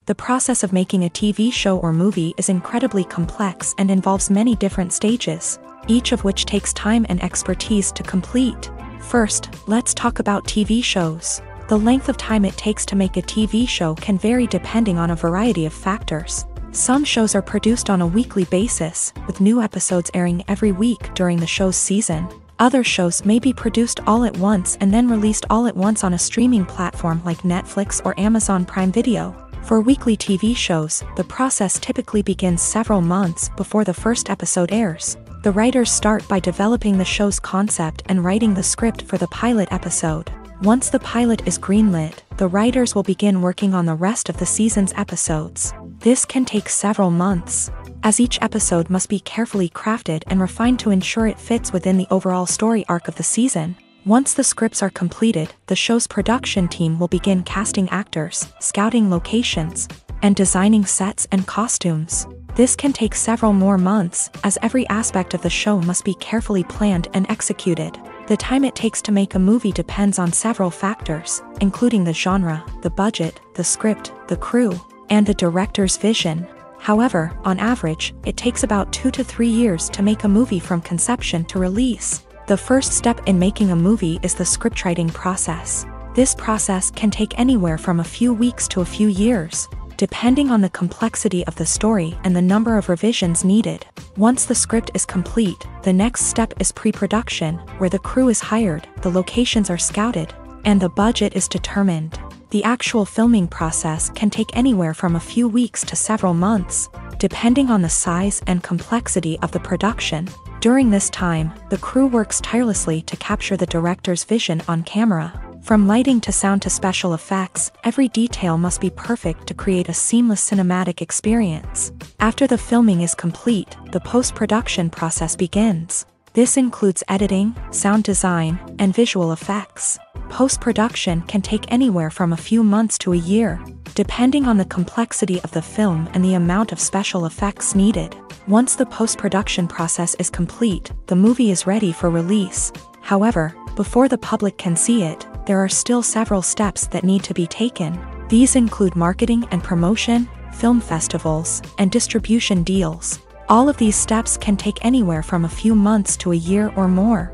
The process of making a TV show or movie is incredibly complex and involves many different stages, each of which takes time and expertise to complete. First, let's talk about TV shows. The length of time it takes to make a TV show can vary depending on a variety of factors. Some shows are produced on a weekly basis, with new episodes airing every week during the show's season. Other shows may be produced all at once and then released all at once on a streaming platform like Netflix or Amazon Prime Video. For weekly TV shows, the process typically begins several months before the first episode airs. The writers start by developing the show's concept and writing the script for the pilot episode. Once the pilot is greenlit, the writers will begin working on the rest of the season's episodes. This can take several months, as each episode must be carefully crafted and refined to ensure it fits within the overall story arc of the season. Once the scripts are completed, the show's production team will begin casting actors, scouting locations, and designing sets and costumes. This can take several more months, as every aspect of the show must be carefully planned and executed. The time it takes to make a movie depends on several factors, including the genre, the budget, the script, the crew, and the director's vision. However, on average, it takes about 2 to 3 years to make a movie from conception to release. The first step in making a movie is the scriptwriting process. This process can take anywhere from a few weeks to a few years, depending on the complexity of the story and the number of revisions needed. Once the script is complete, the next step is pre-production, where the crew is hired, the locations are scouted, and the budget is determined. The actual filming process can take anywhere from a few weeks to several months, depending on the size and complexity of the production. During this time, the crew works tirelessly to capture the director's vision on camera. From lighting to sound to special effects, every detail must be perfect to create a seamless cinematic experience. After the filming is complete, the post-production process begins. This includes editing, sound design, and visual effects. Post-production can take anywhere from a few months to a year, depending on the complexity of the film and the amount of special effects needed. Once the post-production process is complete, the movie is ready for release. However, before the public can see it, there are still several steps that need to be taken. These include marketing and promotion, film festivals, and distribution deals. All of these steps can take anywhere from a few months to a year or more.